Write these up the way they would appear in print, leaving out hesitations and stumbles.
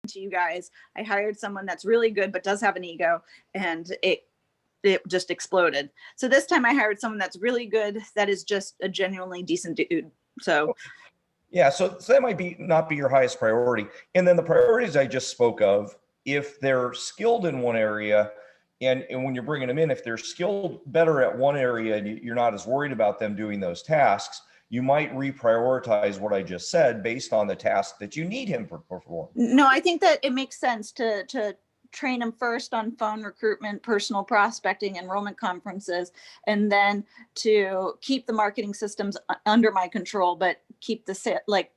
to you guys, I hired someone that's really good but does have an ego, and it just exploded. So this time I hired someone that's really good, that is just a genuinely decent dude. So yeah, so that might not be your highest priority. And then the priorities I just spoke of, if they're skilled in one area, and when you're bringing them in, if they're skilled better at one area and you're not as worried about them doing those tasks, you might reprioritize what I just said based on the task that you need him to perform. no, I think that it makes sense to train them first on phone recruitment, personal prospecting, enrollment conferences, and then to keep the marketing systems under my control, but keep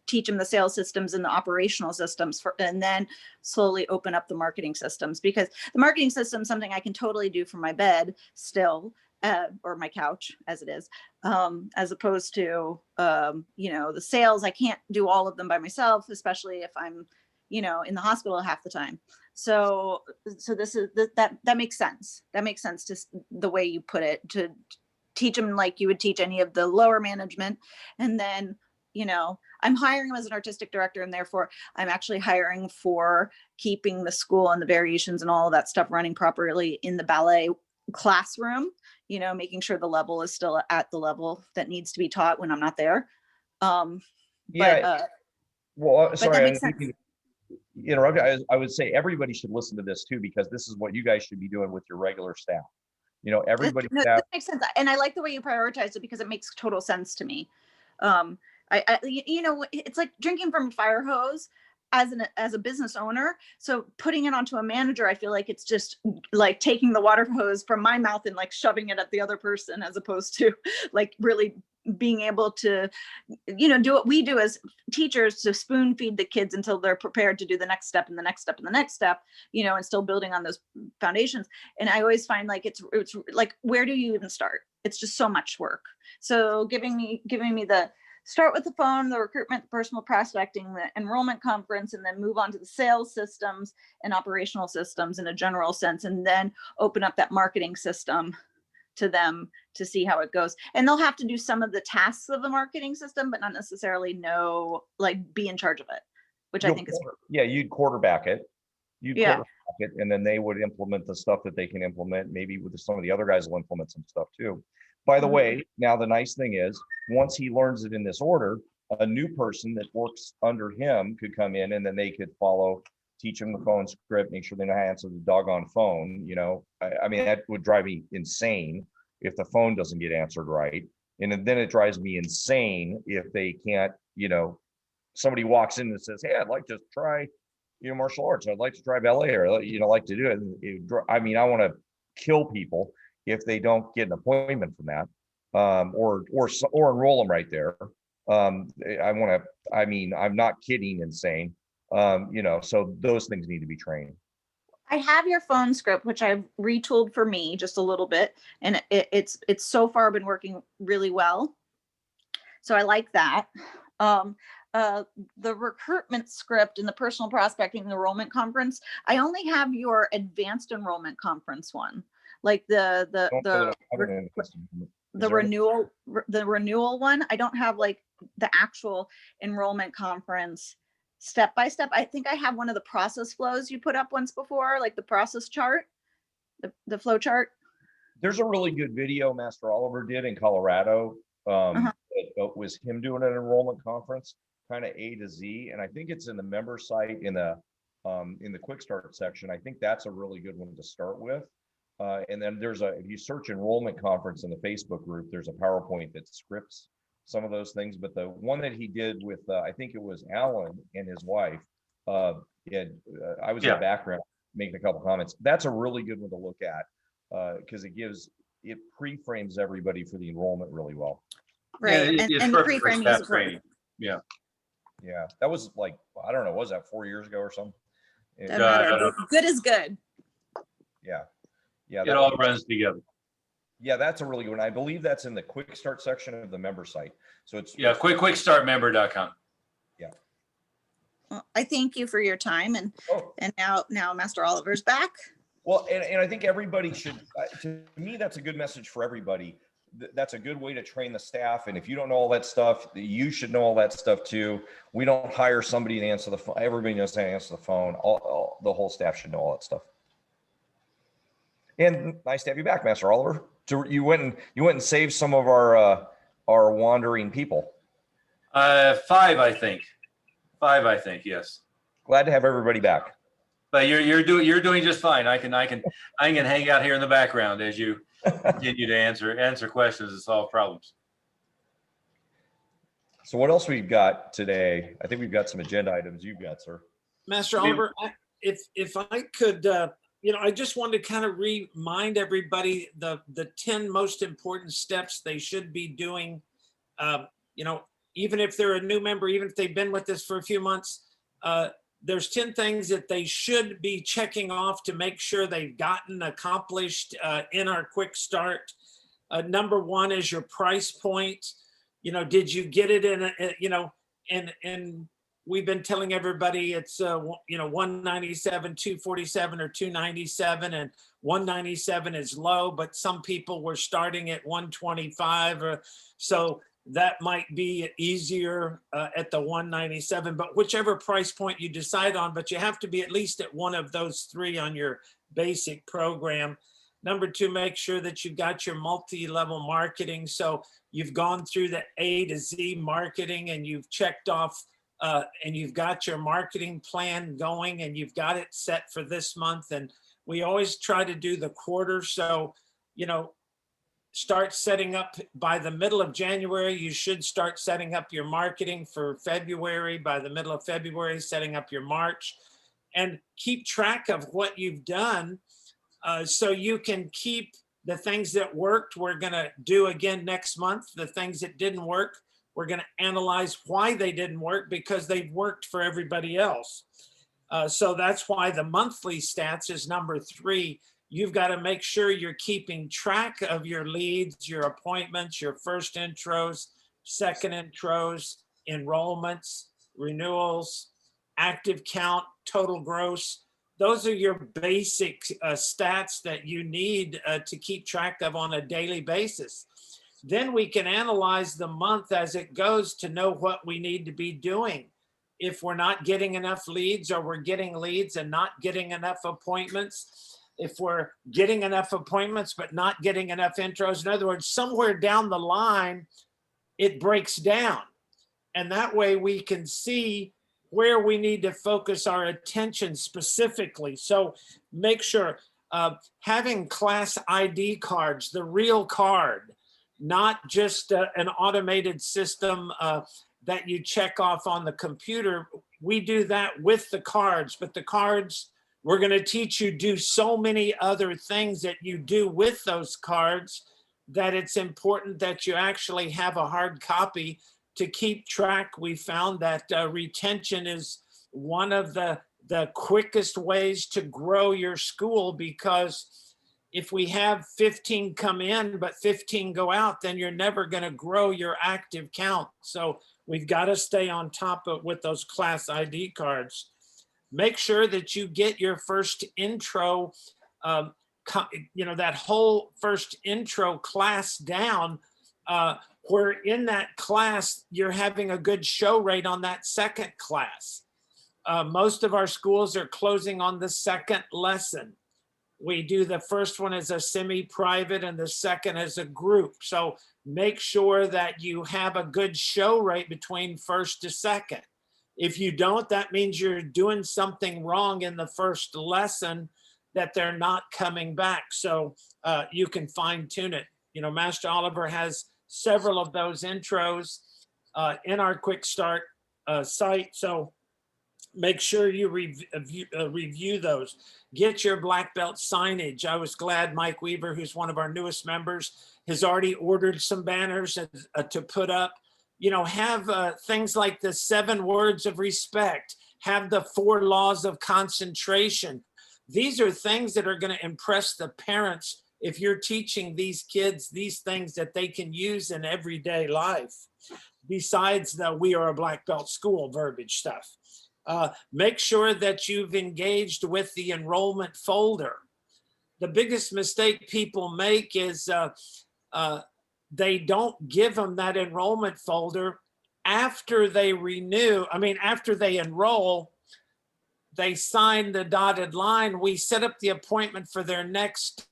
teach them the sales systems and the operational systems and then slowly open up the marketing systems, because the marketing system is something I can totally do from my bed still, or my couch as it is, as opposed to, the sales. I can't do all of them by myself, especially if I'm, in the hospital half the time. So this is that makes sense. That makes sense to the way you put it, to teach them like you would teach any of the lower management. And then, I'm hiring him as an artistic director, and therefore I'm actually hiring for keeping the school and the variations and all of that stuff running properly in the ballet classroom, making sure the level is still at the level that needs to be taught when I'm not there. Yeah. Well, sorry, that makes sense. Interrupt. I would say everybody should listen to this too, because this is what you guys should be doing with your regular staff. Everybody. That makes sense, and I like the way you prioritize it, because it makes total sense to me. It's like drinking from a fire hose as a business owner. So putting it onto a manager, I feel like it's just like taking the water hose from my mouth and like shoving it at the other person, as opposed to like really being able to, do what we do as teachers, to spoon feed the kids until they're prepared to do the next step and the next step and the next step, and still building on those foundations. And I always find like, it's like, where do you even start? It's just so much work. So giving me the start with the phone, the recruitment, the personal prospecting, the enrollment conference, and then move on to the sales systems and operational systems in a general sense, and then open up that marketing system to them to see how it goes. And they'll have to do some of the tasks of the marketing system, but not necessarily be in charge of it, which I think is. Yeah, you'd quarterback it. And then they would implement the stuff that they can implement. Maybe with some of the other guys will implement some stuff too. By the way, now the nice thing is, once he learns it in this order, a new person that works under him could come in, and then they could teach him the phone script, make sure they know how to answer the doggone phone. I mean, that would drive me insane if the phone doesn't get answered right. And then it drives me insane if they can't, somebody walks in and says, hey, I'd like to try, martial arts. I'd like to try ballet, or, like to do it. I want to kill people if they don't get an appointment from that, or enroll them right there. I'm not kidding, insane. So those things need to be trained. I have your phone script, which I've retooled for me just a little bit, and it's so far been working really well. So I like that. The recruitment script and the personal prospecting enrollment conference, I only have your advanced enrollment conference one, like the renewal one. I don't have like the actual enrollment conference step by step. I think I have one of the process flows you put up once before, like the process chart, the flow chart. There's a really good video Master Oliver did in Colorado. It was him doing an enrollment conference, kind of A to Z, and I think it's in the member site in the quick start section. I think that's a really good one to start with. And then if you search enrollment conference in the Facebook group, there's a PowerPoint that scripts some of those things. But the one that he did with, I think it was Alan and his wife, I was in the background making a couple comments. That's a really good one to look at, because it pre-frames everybody for the enrollment really well. Right. Yeah, and the pre-framing is training. Yeah. Yeah. That was like, I don't know, was that 4 years ago or something? Good is good. Yeah. Yeah. It all runs together. Yeah, that's a really good one. I believe that's in the quick start section of the member site. So it's quickstartmember.com. Yeah. Well, I thank you for your time, and now Master Oliver's back. Well, and I think everybody should. To me, that's a good message for everybody. that's a good way to train the staff. And if you don't know all that stuff, you should know all that stuff too. We don't hire somebody to answer the phone. Everybody knows how to answer the phone. The whole staff should know all that stuff. And nice to have you back, Master Oliver. You went and saved some of our wandering people. 5, I think. 5, I think. Yes. Glad to have everybody back. But you're doing just fine. I can hang out here in the background as you continue to answer questions and solve problems. So what else we've got today? I think we've got some agenda items you've got, sir. Master Oliver, if I could, I just wanted to kind of remind everybody the 10 most important steps they should be doing. Even if they're a new member, even if they've been with us for a few months, there's 10 things that they should be checking off to make sure they've gotten accomplished in our quick start. Number 1 is your price point. Did you get it in and we've been telling everybody it's $197, $247, or $297, and $197 is low, but some people were starting at $125, or so that might be easier at the $197, but whichever price point you decide on, but you have to be at least at one of those 3 on your basic program. Number 2, make sure that you've got your multi-level marketing. So you've gone through the A to Z marketing and you've checked off and you've got your marketing plan going and you've got it set for this month. And we always try to do the quarter. So, start setting up by the middle of January. You should start setting up your marketing for February. By the middle of February, setting up your March, and keep track of what you've done so you can keep the things that worked. We're going to do again next month. The things that didn't work, we're going to analyze why they didn't work, because they've worked for everybody else. So that's why the monthly stats is number 3. You've got to make sure you're keeping track of your leads, your appointments, your first intros, second intros, enrollments, renewals, active count, total gross. Those are your basic stats that you need to keep track of on a daily basis. Then we can analyze the month as it goes to know what we need to be doing. If we're not getting enough leads, or we're getting leads and not getting enough appointments. If we're getting enough appointments but not getting enough intros. In other words, somewhere down the line, it breaks down. And that way we can see where we need to focus our attention specifically. So make sure having class ID cards, the real card, not just an automated system that you check off on the computer. We do that with the cards, but the cards, we're going to teach you do so many other things that you do with those cards that it's important that you actually have a hard copy to keep track. We found that retention is one of the quickest ways to grow your school, because if we have 15 come in but 15 go out, then you're never going to grow your active count. So we've got to stay on top of with those class ID cards. Make sure that you get your first intro, that whole first intro class down, where in that class, you're having a good show rate on that second class. Most of our schools are closing on the second lesson. We do the first one as a semi-private and the second as a group. So make sure that you have a good show rate between first to second. If you don't, that means you're doing something wrong in the first lesson, that they're not coming back. So you can fine tune it. Master Oliver has several of those intros in our quick start site. So make sure you review those. Get your black belt signage. I was glad Mike Weaver, who's one of our newest members, has already ordered some banners to put up. Have things like the 7 words of respect, have the 4 laws of concentration. These are things that are going to impress the parents if you're teaching these kids these things that they can use in everyday life, besides the "we are a black belt school" verbiage stuff. Make sure that you've engaged with the enrollment folder. The biggest mistake people make is they don't give them that enrollment folder after they renew. I mean, after they enroll, they sign the dotted line. We set up the appointment for their next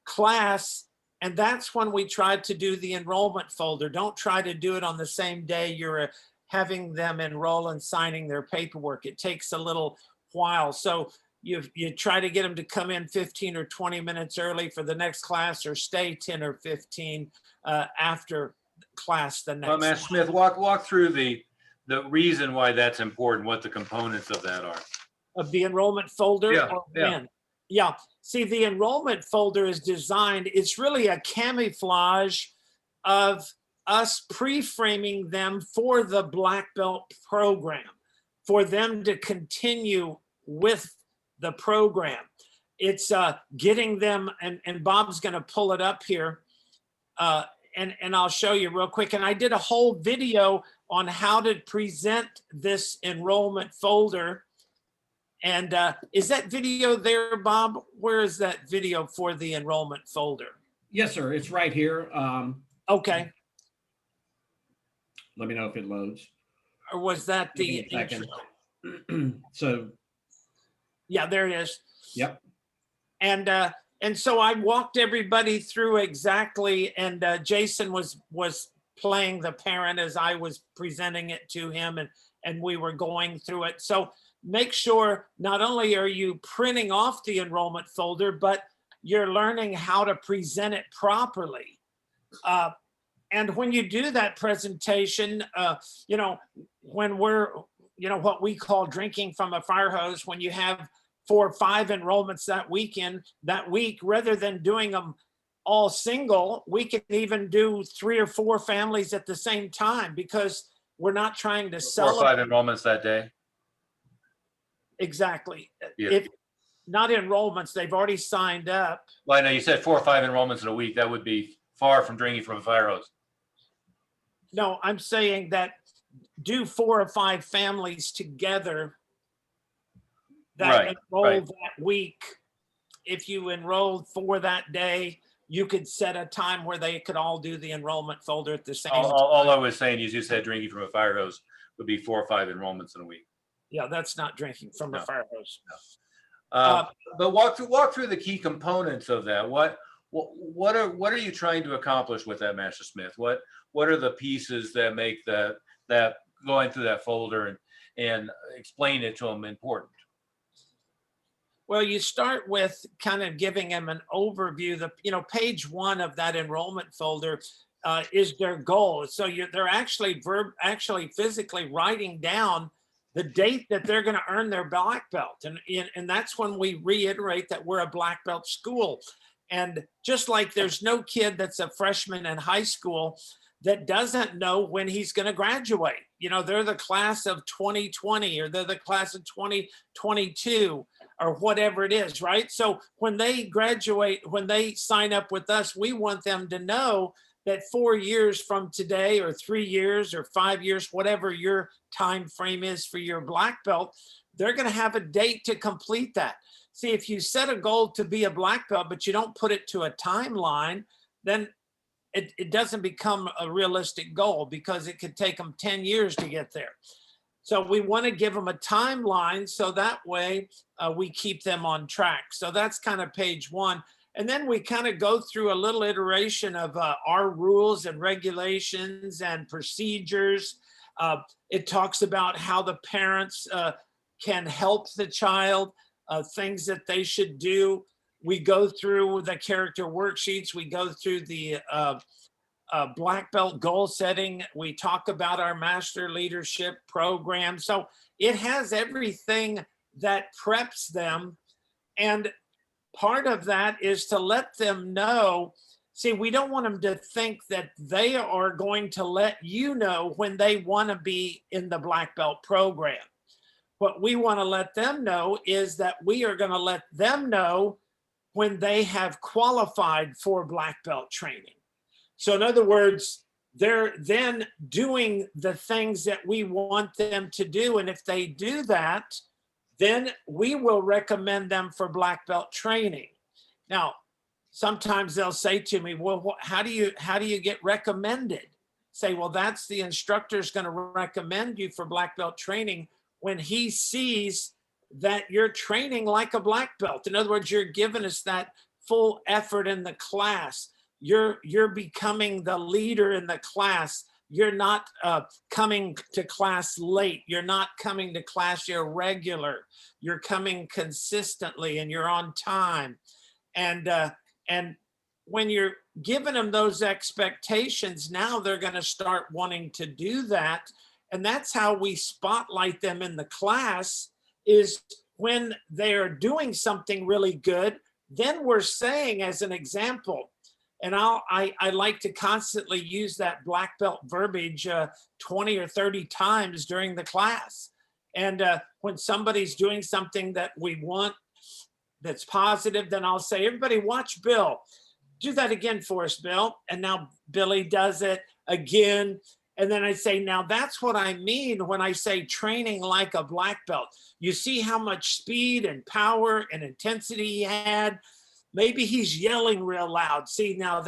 class. And that's when we try to do the enrollment folder. Don't try to do it on the same day you're having them enroll and signing their paperwork. It takes a little while. So you try to get them to come in 15 or 20 minutes early for the next class, or stay 10 or 15 after class the next. Well, Master Smith, walk through the reason why that's important, what the components of that are. Of the enrollment folder? Yeah, Or yeah. when? Yeah, see, the enrollment folder is designed, it's really a camouflage of us pre-framing them for the Black Belt program, for them to continue with the program. It's getting them, and Bob's gonna pull it up here, and I'll show you real quick. And I did a whole video on how to present this enrollment folder. And is that video there, Bob? Where is that video for the enrollment folder? Yes, sir. It's right here. Okay, Let me know if it loads. or was that Give the me a second. intro? So, Yeah, there it is. yep. And so I walked everybody through exactly, and Jason was playing the parent as I was presenting it to him, and we were going through it. So make sure not only are you printing off the enrollment folder, but you're learning how to present it properly. And when you do that presentation, when we're, what we call drinking from a fire hose, when you have 4 or 5 enrollments that week, rather than doing them all single, we can even do 3 or 4 families at the same time, because we're not trying to 4 sell or 5 enrollments that day. Exactly. Yeah. If not enrollments, they've already signed up. Well, I know you said 4 or 5 enrollments in a week. That would be far from drinking from a fire hose. No, I'm saying that do 4 or 5 families together that Right, enroll right. that week. If you enrolled for that day, you could set a time where they could all do the enrollment folder at the same time. All I was saying is you said drinking from a fire hose would be 4 or 5 enrollments in a week. Yeah, that's not drinking from a No. fire hose. But walk through the key components of that. What are you trying to accomplish with that, Master Smith? What are the pieces that make that going through that folder and explain it to them important? Well, you start with kind of giving them an overview. Page 1 of that enrollment folder is their goal. So they're actually physically writing down the date that they're going to earn their black belt. And that's when we reiterate that we're a black belt school. And just like there's no kid that's a freshman in high school that doesn't know when he's going to graduate. They're the class of 2020, or they're the class of 2022, or whatever it is, right? So when they graduate, when they sign up with us, we want them to know that 4 years from today, or 3 years, or 5 years, whatever your time frame is for your black belt, they're going to have a date to complete that. See, if you set a goal to be a black belt, but you don't put it to a timeline, then it doesn't become a realistic goal, because it could take them 10 years to get there. So we want to give them a timeline, so that way we keep them on track. So that's kind of page 1. And then we kind of go through a little iteration of our rules and regulations and procedures. It talks about how the parents can help the child, things that they should do. We go through the character worksheets. We go through the black belt goal setting. We talk about our master leadership program. So it has everything that preps them. And part of that is to let them know. See, we don't want them to think that they are going to let you know when they want to be in the black belt program. What we want to let them know is that we are going to let them know when they have qualified for black belt training. So in other words, they're then doing the things that we want them to do. And if they do that, then we will recommend them for black belt training. Now, sometimes they'll say to me, well, how do you get recommended? Say, well, that's the instructor's going to recommend you for black belt training when he sees that you're training like a black belt. In other words, you're giving us that full effort in the class. You're becoming the leader in the class. You're not coming to class late. You're not coming to class irregular. You're coming consistently and you're on time. And when you're giving them those expectations, now they're going to start wanting to do that. And that's how we spotlight them in the class, is when they're doing something really good, then we're saying, as an example, and I like to constantly use that black belt verbiage 20 or 30 times during the class. And when somebody's doing something that we want that's positive, then I'll say, everybody watch Bill. Do that again for us, Bill. And now Billy does it again. And then I say, now that's what I mean when I say training like a black belt. You see how much speed and power and intensity he had? Maybe he's yelling real loud. See, now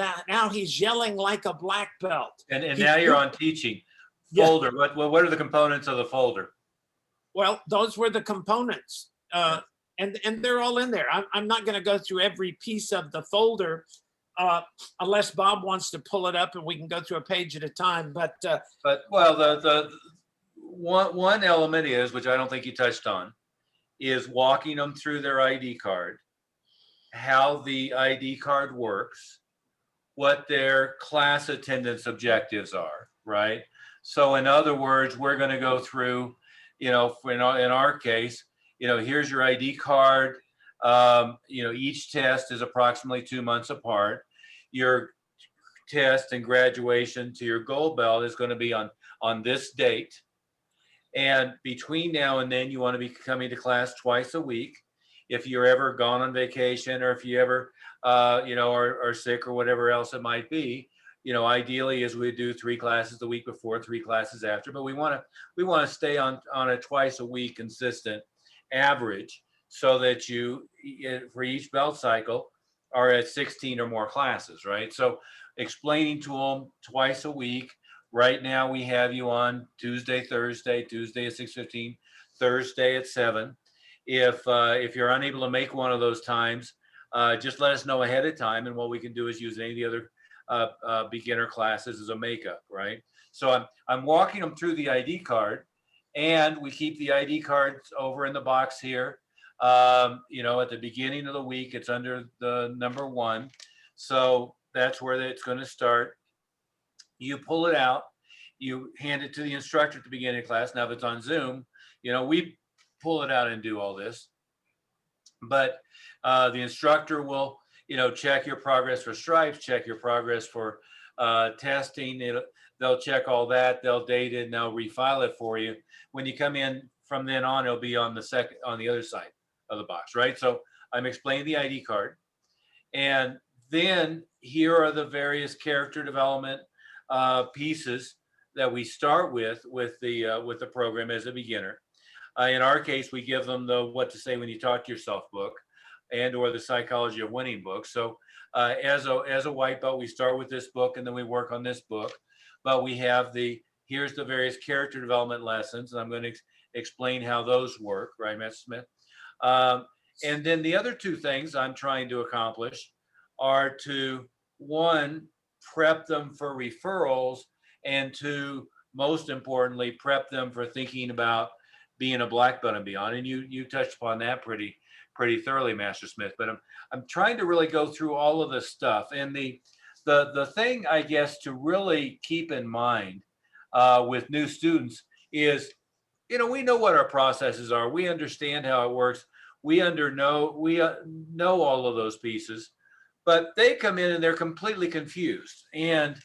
he's yelling like a black belt. And now you're on teaching. Folder. Yeah. What are the components of the folder? Well, those were the components. And they're all in there. I'm not going to go through every piece of the folder unless Bob wants to pull it up and we can go through a page at a time. But well, the one element is, which I don't think you touched on, is walking them through their ID card, how the ID card works, what their class attendance objectives are, right? So in other words, we're going to go through, in our case, here's your ID card. Each test is approximately 2 months apart. Your test and graduation to your gold belt is going to be on this date. And between now and then, you want to be coming to class twice a week. If you're ever gone on vacation, or if you ever, are sick or whatever else it might be, ideally is we do 3 classes the week before, 3 classes after, but we want to stay on a twice a week consistent average, so that you, for each belt cycle, are at 16 or more classes, right? So explaining to them twice a week. Right now we have you on Tuesday, Thursday at 6:15, Thursday at 7. If you're unable to make one of those times, just let us know ahead of time, and what we can do is use any of the other beginner classes as a makeup, right? So I'm walking them through the ID card, and we keep the ID cards over in the box here. At the beginning of the week, it's under the number 1. So that's where it's going to start. You pull it out, you hand it to the instructor at the beginning of class. Now, if it's on Zoom, we pull it out and do all this. But the instructor will, check your progress for stripes, check your progress for testing. They'll check all that. They'll date it and they'll refile it for you. When you come in from then on, it'll be on the other side of the box, right? So I'm explaining the ID card, and then here are the various character development pieces that we start with the program as a beginner. In our case, we give them the What to Say When You Talk to Yourself book, and or the Psychology of Winning book. So as a white belt, we start with this book, and then we work on this book. But we have here's the various character development lessons, and I'm going to explain how those work, right, Matt Smith? And then the other 2 things I'm trying to accomplish are to, 1, prep them for referrals, and 2, most importantly, prep them for thinking about being a black belt and beyond. And you touched upon that pretty thoroughly, Master Smith. But I'm trying to really go through all of this stuff. And the thing, I guess, to really keep in mind with new students is, we know what our processes are. We understand how it works. We know all of those pieces, but they come in and they're completely confused. And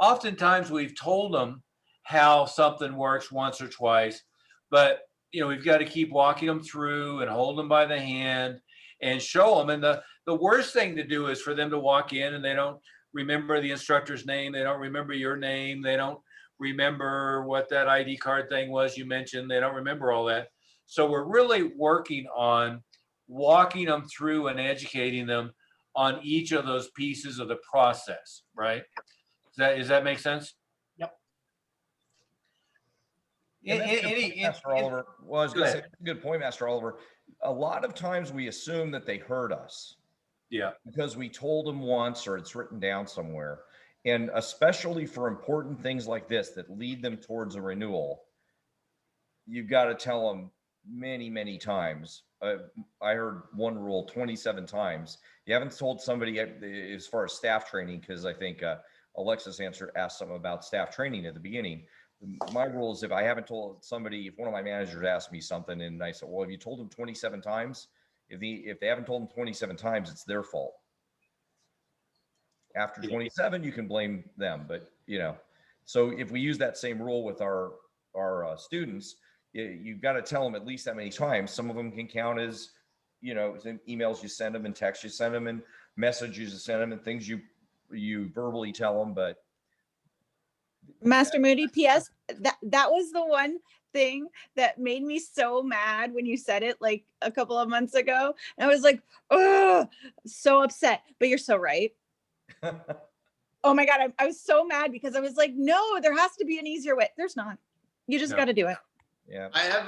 oftentimes we've told them how something works once or twice, but we've got to keep walking them through and hold them by the hand and show them. And the worst thing to do is for them to walk in and they don't remember the instructor's name. They don't remember your name. They don't remember what that ID card thing was you mentioned. They don't remember all that. So we're really working on walking them through and educating them on each of those pieces of the process, right? Does that make sense? Yep. And that's a good point, Any, Master Oliver. Well, I was Go gonna say, ahead. good point, Master Oliver. A lot of times we assume that they heard us yeah, because we told them once or it's written down somewhere. And especially for important things like this that lead them towards a renewal, you've got to tell them many, many times. I heard one rule 27 times. You haven't told somebody as far as staff training, because I think Alexis asked something about staff training at the beginning. My rule is if I haven't told somebody, if one of my managers asked me something and I said, well, have you told them 27 times? If they haven't told them 27 times, it's their fault. After 27, you can blame them, but so if we use that same rule with our students, you've got to tell them at least that many times. Some of them can count as, emails you send them and texts you send them and messages you send them and things you verbally tell them, but Master Moody, PS, that was the one thing that made me so mad when you said it like a couple of months ago. And I was like, oh, so upset. But you're so right. Oh my God, I was so mad because I was like, no, there has to be an easier way. There's not. You just got to do it. yeah. I have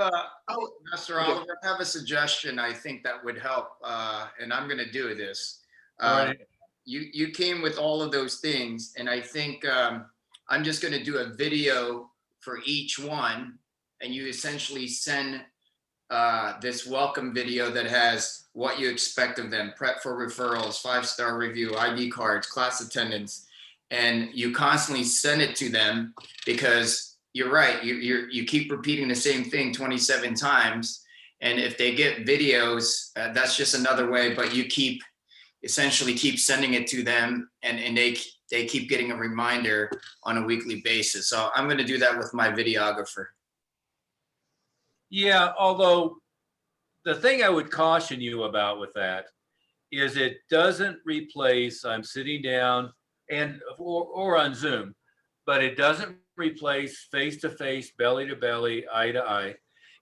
Master Oliver, I have a suggestion I think that would help, and I'm gonna do this. all right. You came with all of those things, and I think I'm just gonna do a video for each one, and you essentially send this welcome video that has what you expect of them, prep for referrals, 5-star review, ID cards, class attendance, and you constantly send it to them because you're right. You keep repeating the same thing 27 times. And if they get videos, that's just another way, but you essentially keep sending it to them and they keep getting a reminder on a weekly basis. So I'm going to do that with my videographer. Yeah, although the thing I would caution you about with that is it doesn't replace, I'm sitting down or on Zoom, but it doesn't replace face-to-face, belly-to-belly, eye-to-eye.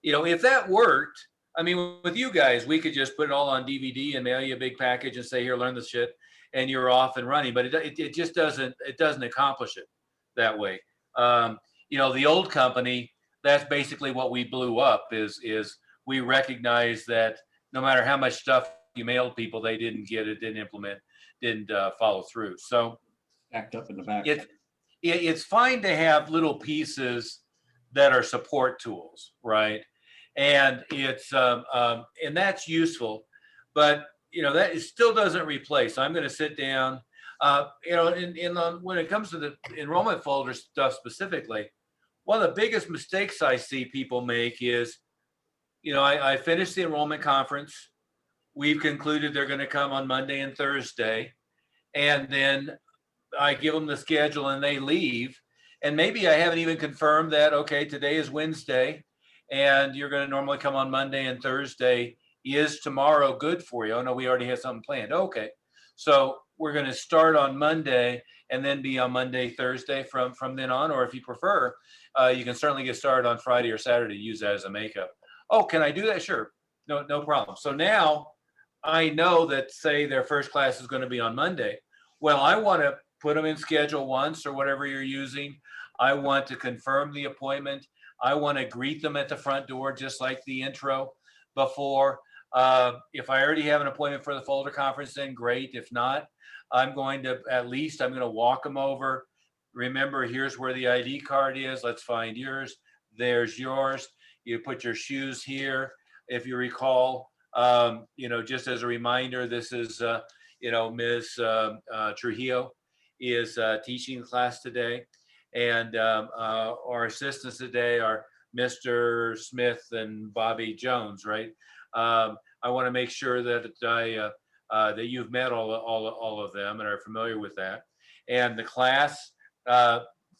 If that worked, I mean, with you guys, we could just put it all on DVD and mail you a big package and say, here, learn this shit, and you're off and running. But it just doesn't accomplish it that way. The old company, that's basically what we blew up is we recognize that no matter how much stuff you mailed people, they didn't get it, didn't implement, didn't follow through. So Backed up in the back. it's fine to have little pieces that are support tools, right? And it's and that's useful, but that it still doesn't replace. I'm going to sit down, when it comes to the enrollment folder stuff specifically, one of the biggest mistakes I see people make is, I finished the enrollment conference. We've concluded they're going to come on Monday and Thursday, and then I give them the schedule and they leave. And maybe I haven't even confirmed that, okay, today is Wednesday and you're going to normally come on Monday and Thursday. Is tomorrow good for you? Oh, no, we already have something planned. Okay. So we're going to start on Monday and then be on Monday, Thursday from then on. Or if you prefer, you can certainly get started on Friday or Saturday, use that as a makeup. Oh, can I do that? Sure. No problem. So now I know that, say, their first class is going to be on Monday. Well, I want to put them in schedule once or whatever you're using. I want to confirm the appointment. I want to greet them at the front door, just like the intro before. If I already have an appointment for the folder conference, then great. If not, I'm going to walk them over. Remember, here's where the ID card is. Let's find yours. There's yours. You put your shoes here. If you recall, just as a reminder, this is, Ms. Trujillo is teaching class today. And our assistants today are Mr. Smith and Bobby Jones, right? I want to make sure that that you've met all of them and are familiar with that. And the class,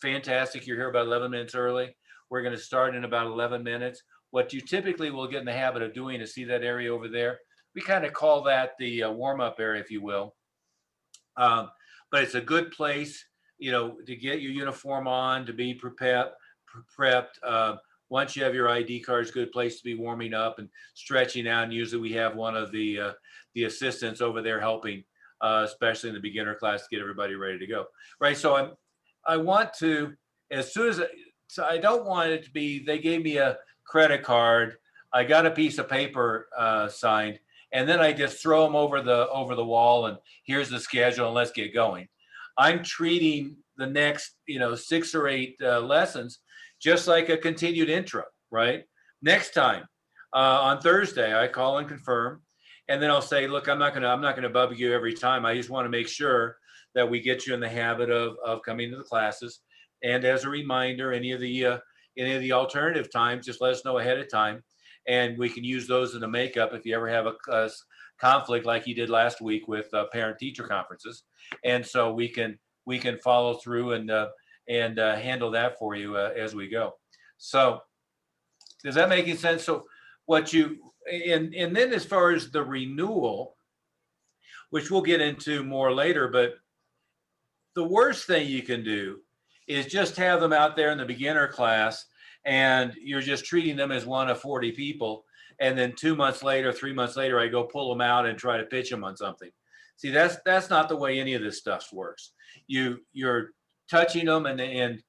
fantastic. You're here about 11 minutes early. We're going to start in about 11 minutes. What you typically will get in the habit of doing is see that area over there. We kind of call that the warm-up area, if you will. But it's a good place, to get your uniform on, to be prepped. Once you have your ID card, it's a good place to be warming up and stretching out. And usually we have one of the assistants over there helping especially in the beginner class to get everybody ready to go. Right. So I want to, as soon as, so I don't want it to be, they gave me a credit card, I got a piece of paper signed, and then I just throw them over the wall and here's the schedule and let's get going. I'm treating the next, 6 or 8 lessons just like a continued intro, right? Next time on Thursday, I call and confirm, and then I'll say, look, I'm not gonna bug you every time. I just want to make sure that we get you in the habit of coming to the classes. And as a reminder, any of the alternative times, just let us know ahead of time, and we can use those in the makeup if you ever have a conflict like you did last week with parent-teacher conferences. And so we can follow through and handle that for you as we go. So does that make any sense? So and then as far as the renewal, which we'll get into more later, but the worst thing you can do is just have them out there in the beginner class and you're just treating them as one of 40 people. And then 2 months later, 3 months later, I go pull them out and try to pitch them on something. See, that's not the way any of this stuff works. You're touching them, and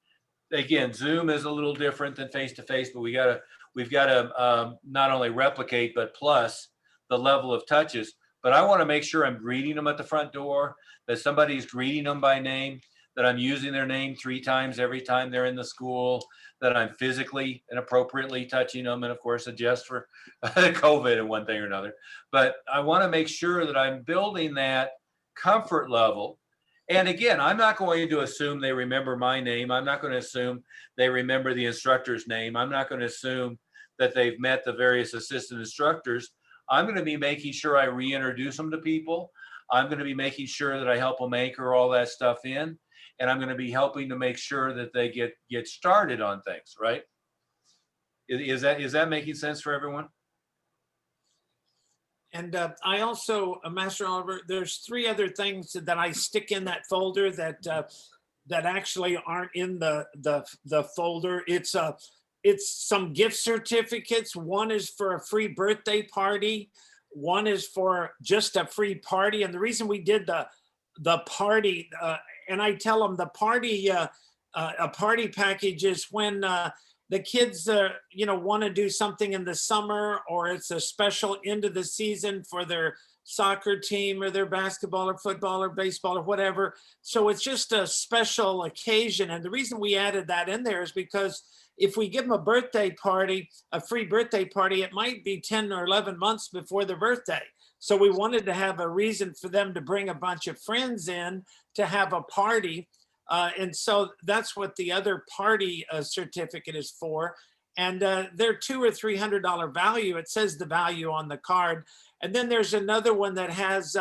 again, Zoom is a little different than face-to-face, but we've got to not only replicate, but plus the level of touches. But I want to make sure I'm greeting them at the front door, that somebody's greeting them by name, that I'm using their name 3 times every time they're in the school, that I'm physically and appropriately touching them, and of course adjust for COVID and one thing or another. But I want to make sure that I'm building that comfort level. And again, I'm not going to assume they remember my name. I'm not going to assume they remember the instructor's name. I'm not going to assume that they've met the various assistant instructors. I'm going to be making sure I reintroduce them to people. I'm going to be making sure that I help them anchor all that stuff in. And I'm going to be helping to make sure that they get started on things, right? Is that making sense for everyone? And I also, Master Oliver, there's 3 other things that I stick in that folder that actually aren't in the folder. It's some gift certificates. One is for a free birthday party. One is for just a free party. And the reason we did the party, and I tell them the party, a party package is when the kids, want to do something in the summer, or it's a special end of the season for their soccer team or their basketball or football or baseball or whatever. So it's just a special occasion. And the reason we added that in there is because if we give them a birthday party, a free birthday party, it might be 10 or 11 months before their birthday. So we wanted to have a reason for them to bring a bunch of friends in to have a party. And so that's what the other party certificate is for. And they're $200 or $300 value. It says the value on the card. And then there's another one that has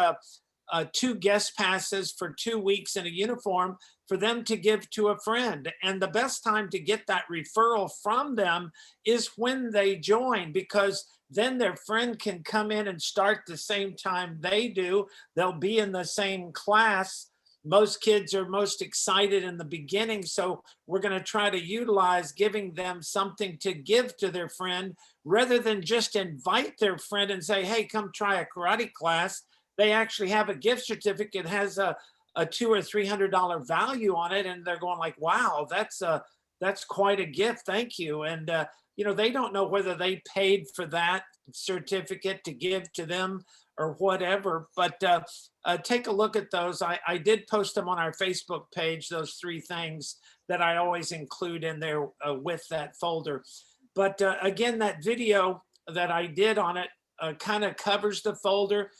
2 guest passes for 2 weeks in a uniform for them to give to a friend. And the best time to get that referral from them is when they join, because then their friend can come in and start the same time they do. They'll be in the same class. Most kids are most excited in the beginning. So we're going to try to utilize giving them something to give to their friend rather than just invite their friend and say, hey, come try a karate class. They actually have a gift certificate, has a $200 or $300 value on it. And they're going like, wow, that's quite a gift. Thank you. And, they don't know whether they paid for that certificate to give to them or whatever, but take a look at those. I did post them on our Facebook page, those 3 things that I always include in there with that folder. But again, that video that I did on it kind of covers the folder,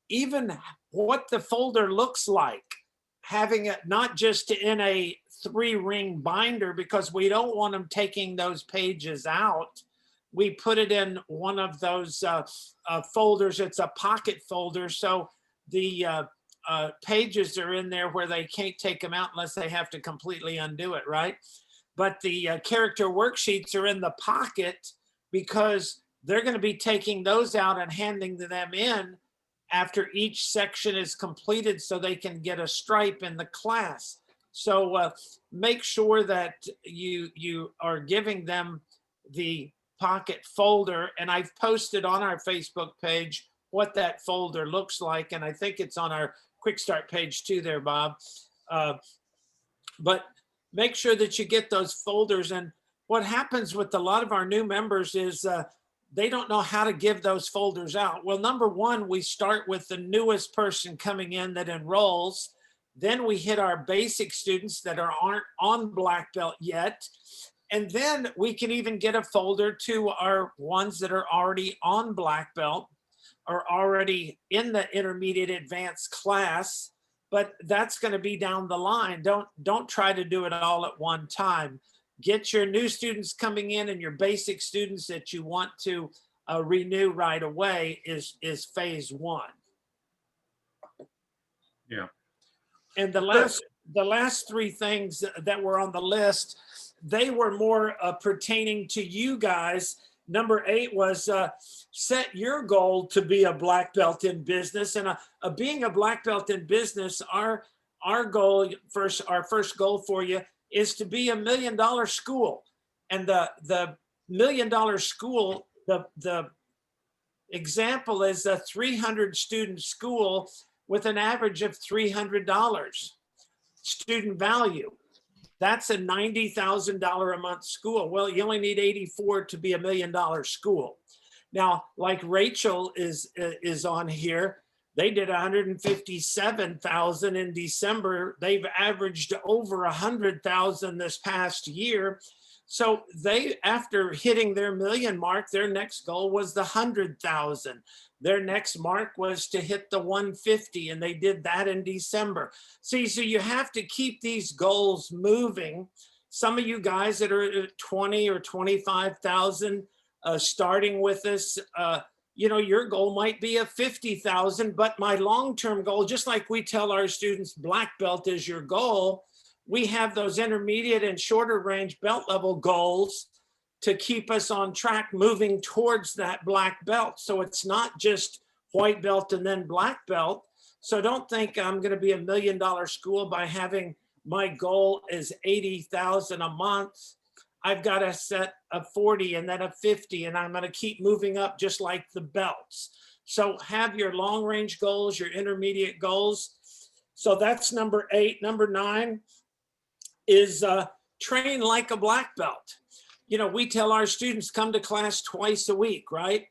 even what the folder looks like, having it not just in a 3-ring binder, because we don't want them taking those pages out. We put it in one of those folders. It's a pocket folder. So the pages are in there where they can't take them out unless they have to completely undo it, right? But the character worksheets are in the pocket because they're going to be taking those out and handing them in after each section is completed so they can get a stripe in the class. So make sure that you are giving them the pocket folder, and I've posted on our Facebook page what that folder looks like, and I think it's on our quick start page 2 there, Bob. But make sure that you get those folders. And what happens with a lot of our new members is they don't know how to give those folders out. Well, number one, we start with the newest person coming in that enrolls. Then we hit our basic students that aren't on black belt yet. And then we can even get a folder to our ones that are already on black belt or already in the intermediate advanced class. But that's going to be down the line. Don't try to do it all at one time. Get your new students coming in and your basic students that you want to renew right away is phase 1. Yeah. And the last 3 things that were on the list, they were more pertaining to you guys. Number 8 was set your goal to be a black belt in business. And being a black belt in business, our goal our first goal for you is to be $1 million school. And the $1 million school, the example is a 300 student school with an average of $300 student value. That's a $90,000 a month school. Well, you only need 84 to be $1 million school. Now, like Rachel is on here, they did 157,000 in December. They've averaged over 100,000 this past year. So they, after hitting their million mark, their next goal was the 100,000. Their next mark was to hit the 150, and they did that in December. See, so you have to keep these goals moving. Some of you guys that are at 20 or 25,000 starting with us, your goal might be a 50,000, but my long-term goal, just like we tell our students, black belt is your goal, we have those intermediate and shorter range belt level goals to keep us on track moving towards that black belt. So it's not just white belt and then black belt. So don't think I'm going to be $1 million school by having my goal is 80,000 a month. I've got to set a 40 and then a 50, and I'm going to keep moving up just like the belts. So have your long range goals, your intermediate goals. So that's number 8. Number 9 is train like a black belt. We tell our students come to class twice a week, right?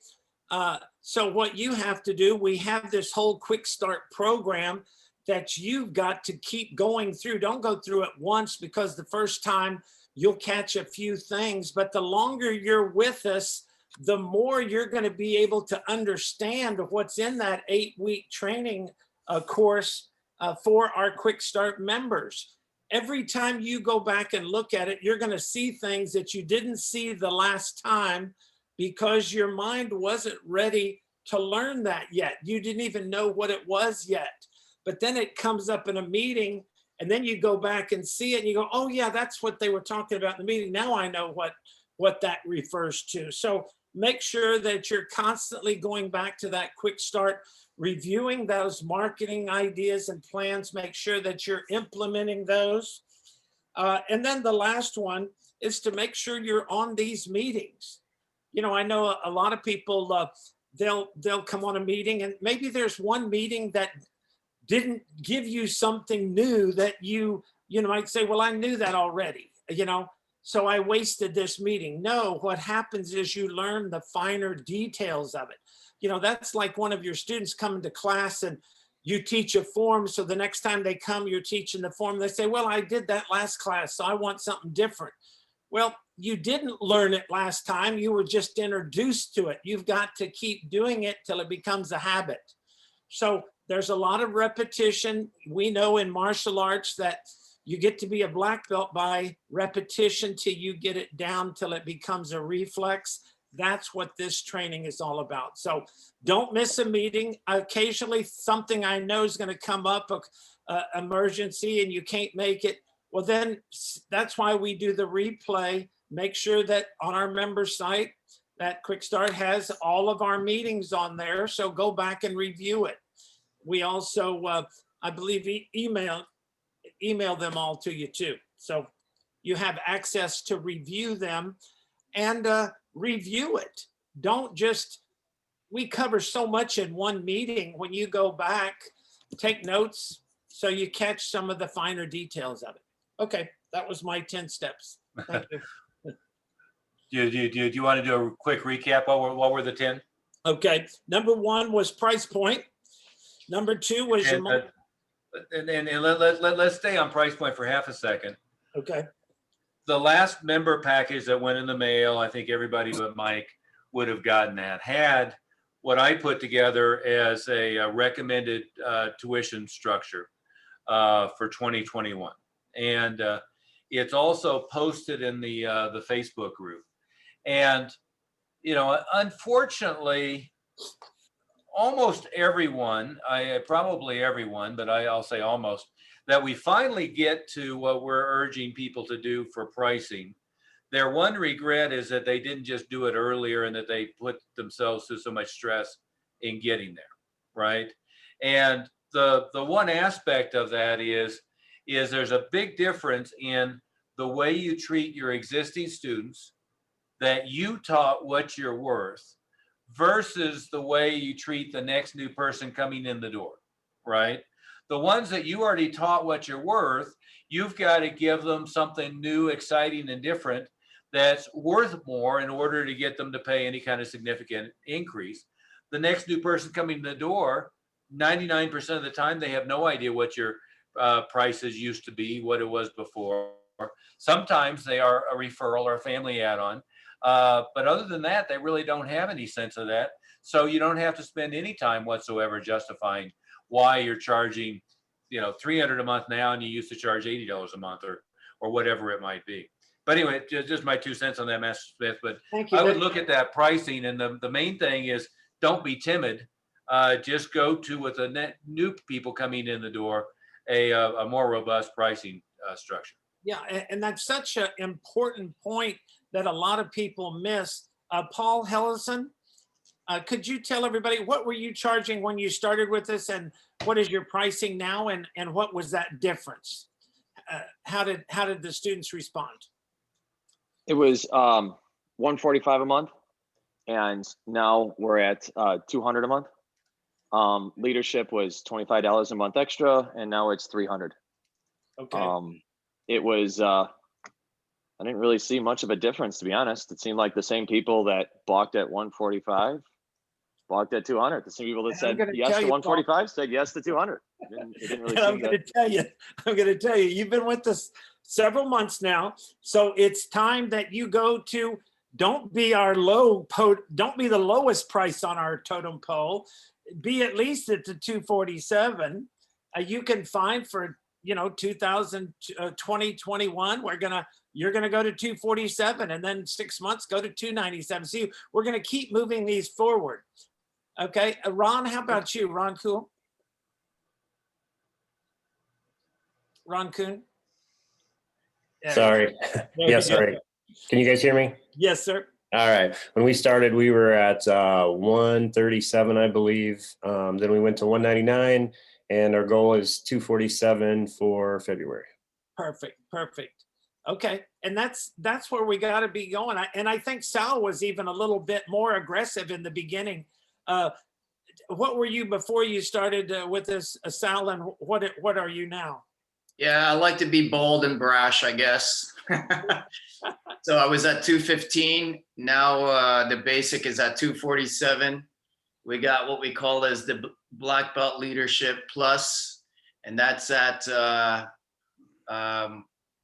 So what you have to do, we have this whole quick start program that you've got to keep going through. Don't go through it once, because the first time you'll catch a few things, but the longer you're with us, the more you're going to be able to understand what's in that 8-week training course for our quick start members. Every time you go back and look at it, you're going to see things that you didn't see the last time because your mind wasn't ready to learn that yet. You didn't even know what it was yet. But then it comes up in a meeting, and then you go back and see it and you go, oh yeah, that's what they were talking about in the meeting. Now I know what that refers to. So make sure that you're constantly going back to that quick start, reviewing those marketing ideas and plans, make sure that you're implementing those. And then the last one is to make sure you're on these meetings. I know a lot of people, they'll come on a meeting, and maybe there's one meeting that didn't give you something new that you might say, well, I knew that already, so I wasted this meeting. No, what happens is you learn the finer details of it. That's like one of your students coming to class and you teach a form. So the next time they come, you're teaching the form. They say, well, I did that last class, so I want something different. Well, you didn't learn it last time. You were just introduced to it. You've got to keep doing it till it becomes a habit. So there's a lot of repetition. We know in martial arts that you get to be a black belt by repetition till you get it down till it becomes a reflex. That's what this training is all about. So don't miss a meeting. Occasionally something I know is going to come up, emergency, and you can't make it. Well, then that's why we do the replay. Make sure that on our member site, that Quick Start has all of our meetings on there. So go back and review it. We also, I believe, email them all to you too. So you have access to review them and review it. Don't just, we cover so much in one meeting. When you go back, take notes so you catch some of the finer details of it. Okay, that was my 10 steps. Thank you. Do you want to do a quick recap? What were the 10? Okay, number 1 was price point. Number 2 was your, And let's stay on price point for half a second. okay, The last member package that went in the mail, I think everybody but Mike would have gotten that, had what I put together as a recommended tuition structure for 2021. And it's also posted in the Facebook group. And, you know, unfortunately, almost everyone, probably everyone, but I'll say almost, that we finally get to what we're urging people to do for pricing. Their one regret is that they didn't just do it earlier and that they put themselves through so much stress in getting there, right? And the one aspect of that is there's a big difference in the way you treat your existing students, that you taught what you're worth, versus the way you treat the next new person coming in the door, right? The ones that you already taught what you're worth, you've got to give them something new, exciting, and different that's worth more in order to get them to pay any kind of significant increase. The next new person coming in the door, 99% of the time, they have no idea what your prices used to be, what it was before. Sometimes they are a referral or a family add-on. But other than that, they really don't have any sense of that. So you don't have to spend any time whatsoever justifying why you're charging, you know, $300 a month now and you used to charge $80 a month or whatever it might be. But anyway, just my 2 cents on that, Master Smith. But thank you. I would look at that pricing, and the main thing is don't be timid. Just go to, with the new people coming in the door, a more robust pricing structure. Yeah, and that's such an important point that a lot of people miss. Paul Hellison, could you tell everybody, what were you charging when you started with this, and what is your pricing now, and what was that difference? How did the students respond? It was $145 a month, and now we're at $200 a month. Leadership was $25 a month extra, and now it's $300. Okay. It was I didn't really see much of a difference, to be honest. It seemed like the same people that balked at 145 balked at 200. The same people that said yes to 145 said yes to 200. It didn't really I'm going to tell you, you've been with us several months now, so it's time that you go to. Don't be don't be the lowest price on our totem pole. Be at least at the 247. You can find for 2021. You're gonna go to 247, and then 6 months go to 297. See, we're gonna keep moving these forward. Okay, Ron, how about you, Ron Kuhn? Ron Kuhn? Yeah. Sorry. There Yeah, you go. sorry. Can you guys hear me? Yes, sir. All right. When we started, we were at 137, I believe. Then we went to 199, and our goal is 247 for February. Perfect. Okay, and that's where we got to be going. I think Sal was even a little bit more aggressive in the beginning. What were you before you started with this, Sal, and what are you now? Yeah, I like to be bold and brash, I guess. So I was at 215. Now the basic is at 247. We got what we call as the Black Belt Leadership Plus, and that's at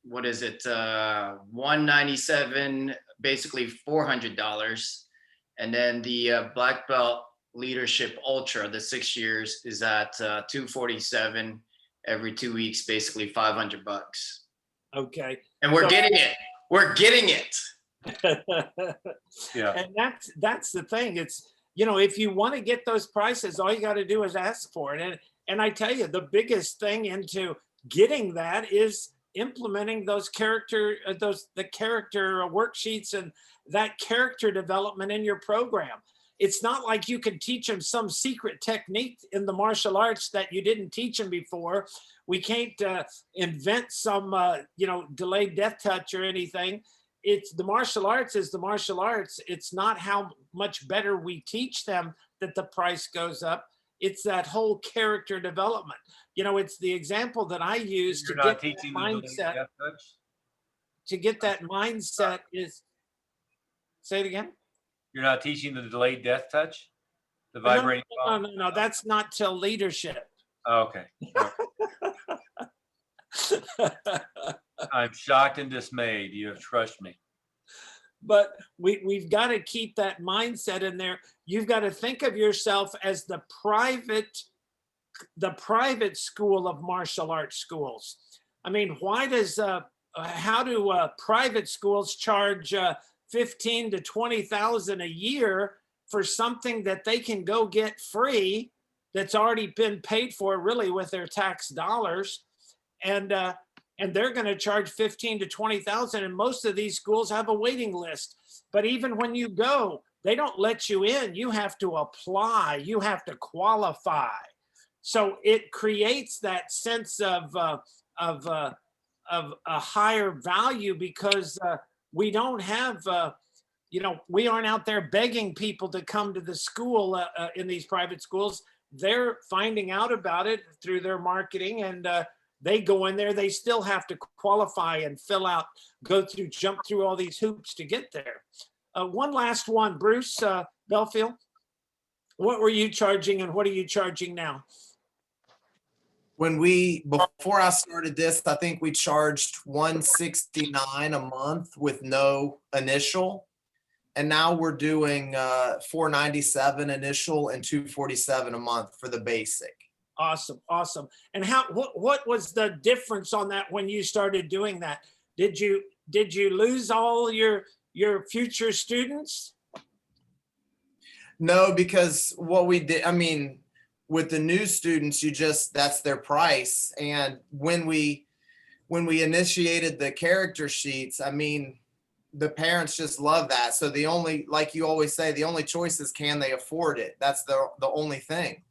what is it? 197, basically $400. And then the Black Belt Leadership Ultra, the 6 years, is at 247 every 2 weeks, basically $500. Okay. And we're getting it. We're getting it. Yeah. And that's the thing. It's, if you want to get those prices, all you got to do is ask for it. And I tell you, the biggest thing into getting that is implementing the character worksheets and that character development in your program. It's not like you can teach them some secret technique in the martial arts that you didn't teach them before. We can't invent some, delayed death touch or anything. It's the martial arts is the martial arts. It's not how much better we teach them that the price goes up. it's that whole character development. You know, it's the example that I use to You're get not that teaching the delayed mindset. death touch? To get that mindset is, say it again? You're not teaching the delayed death touch? The No, no, vibrating no, phone? no, that's not till leadership. Okay. I'm shocked and dismayed. You have crushed me. But we've got to keep that mindset in there. You've got to think of yourself as the private school of martial arts schools. I mean, why does how do private schools charge 15 to 20,000 a year for something that they can go get free, that's already been paid for really with their tax dollars, and they're going to charge 15 to 20,000, and most of these schools have a waiting list. But even when you go, they don't let you in. You have to apply. You have to qualify. So it creates that sense of a higher value, because we don't have, you know, we aren't out there begging people to come to the school in these private schools. They're finding out about it through their marketing, and they go in there. They still have to qualify and fill out, jump through all these hoops to get there. One last one, Bruce Belfield. What were you charging and what are you charging now? Before I started this, I think we charged $169 a month with no initial. And now we're doing $497 initial and $247 a month for the basic. Awesome, awesome. And what was the difference on that when you started doing that? Did you lose all your future students? No, because what we did, I mean, with the new students, that's their price. And when we initiated the character sheets, I mean, the parents just love that. So the only, like you always say, the only choice is, can they afford it? That's the only thing.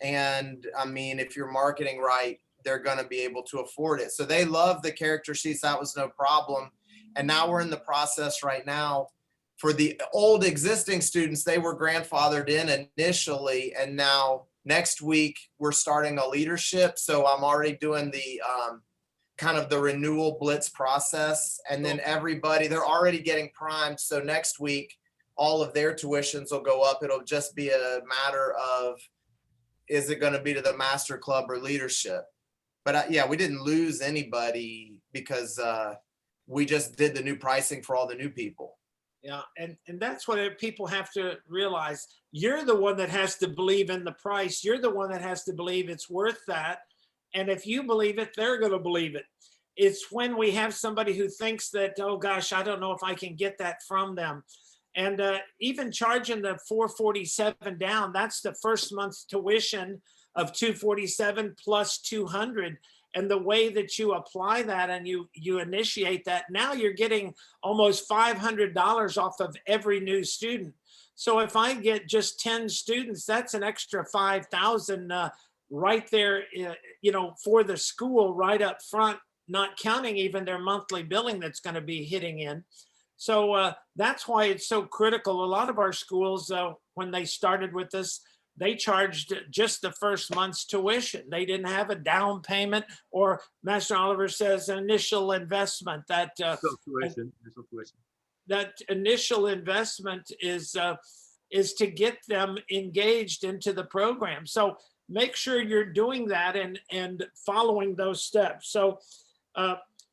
And I mean, if you're marketing right, they're going to be able to afford it. So they love the character sheets. That was no problem. And now we're in the process right now for the old existing students. They were grandfathered in initially, and now next week we're starting a leadership. So I'm already doing the kind of the renewal blitz process, and then everybody, they're already getting primed. So next week, all of their tuitions will go up. It'll just be a matter of, is it going to be to the master club or leadership? But yeah, we didn't lose anybody because we just did the new pricing for all the new people. Yeah, and that's what people have to realize. You're the one that has to believe in the price. You're the one that has to believe it's worth that. And if you believe it, they're going to believe it. It's when we have somebody who thinks that, oh gosh, I don't know if I can get that from them. And even charging the $447 down, that's the first month's tuition of $247 plus $200. And the way that you apply that and you initiate that, now you're getting almost $500 off of every new student. So if I get just 10 students, that's an extra $5,000 right there, you know, for the school right up front, not counting even their monthly billing that's going to be hitting in. So that's why it's so critical. A lot of our schools, when they started with this, they charged just the first month's tuition. They didn't have a down payment, or Master Oliver says initial investment. That that initial investment is to get them engaged into the program. So make sure you're doing that and following those steps. So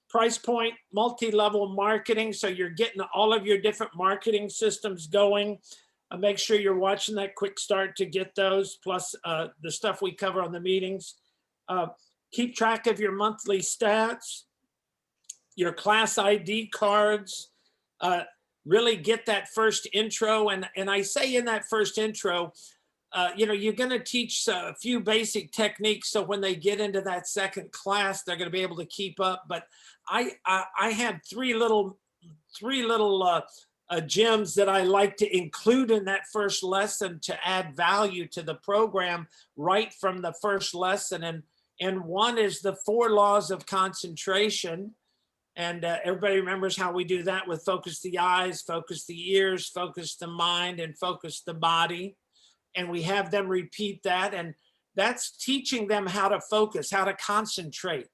price point, multi-level marketing. So you're getting all of your different marketing systems going. Make sure you're watching that quick start to get those, plus the stuff we cover on the meetings. Keep track of your monthly stats, your class ID cards, really get that first intro. And I say in that first intro, you know, you're going to teach a few basic techniques. So when they get into that second class, they're going to be able to keep up. But I have three little gems that I like to include in that first lesson to add value to the program right from the first lesson. And one is the 4 laws of concentration. And everybody remembers how we do that with focus the eyes, focus the ears, focus the mind, and focus the body. and we have them repeat that. And that's teaching them how to focus, how to concentrate,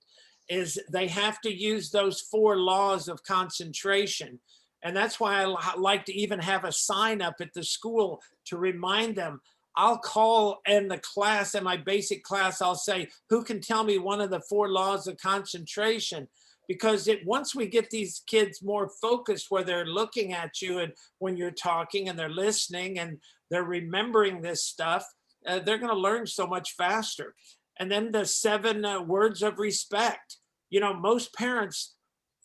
is they have to use those 4 laws of concentration. And that's why I like to even have a sign up at the school to remind them. I'll call in the class, in my basic class, I'll say, who can tell me one of the 4 laws of concentration? Because once we get these kids more focused, where they're looking at you and when you're talking and they're listening and they're remembering this stuff, they're going to learn so much faster. And then the 7 words of respect. You know, most parents,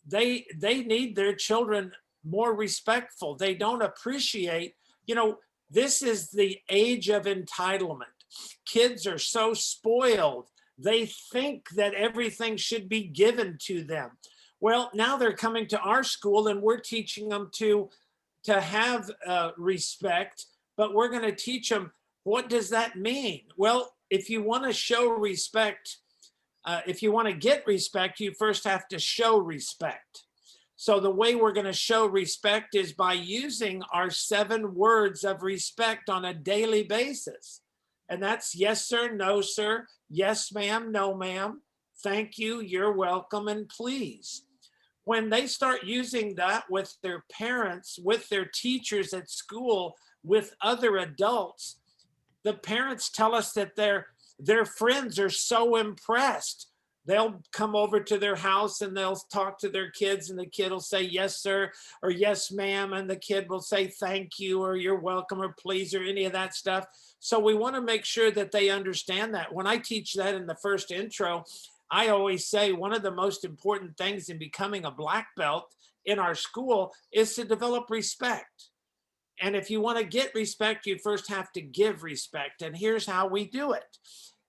they need their children more respectful. They don't appreciate, you know, this is the age of entitlement. Kids are so spoiled. They think that everything should be given to them. Well, now they're coming to our school and we're teaching them to have respect, but we're going to teach them, what does that mean? Well, if you want to show respect, if you want to get respect, you first have to show respect. So the way we're going to show respect is by using our 7 words of respect on a daily basis. And that's yes, sir, no, sir, yes, ma'am, no, ma'am, thank you, you're welcome, and please. When they start using that with their parents, with their teachers at school, with other adults, the parents tell us that their friends are so impressed. They'll come over to their house and they'll talk to their kids, and the kid will say, yes, sir, or yes, ma'am. And the kid will say, thank you, or you're welcome, or please, or any of that stuff. So we want to make sure that they understand that. When I teach that in the first intro, I always say one of the most important things in becoming a black belt in our school is to develop respect. And if you want to get respect, you first have to give respect. And here's how we do it.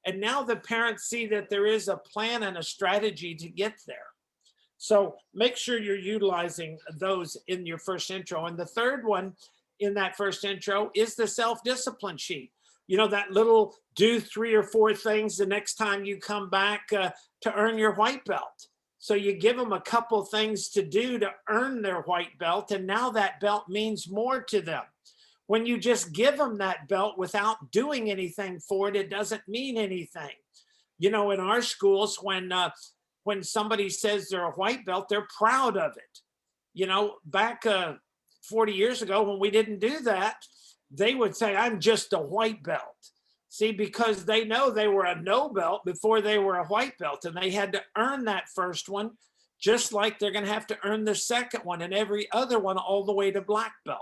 And now the parents see that there is a plan and a strategy to get there. So make sure you're utilizing those in your first intro. And the third one in that first intro is the self-discipline sheet. You know, that little do 3 or 4 things the next time you come back to earn your white belt. So you give them a couple things to do to earn their white belt. And now that belt means more to them. When you just give them that belt without doing anything for it, it doesn't mean anything. You know, in our schools, when somebody says they're a white belt, they're proud of it. You know, back 40 years ago, when we didn't do that, they would say, I'm just a white belt. See, because they know they were a no belt before they were a white belt, and they had to earn that first one, just like they're going to have to earn the second one and every other one all the way to black belt.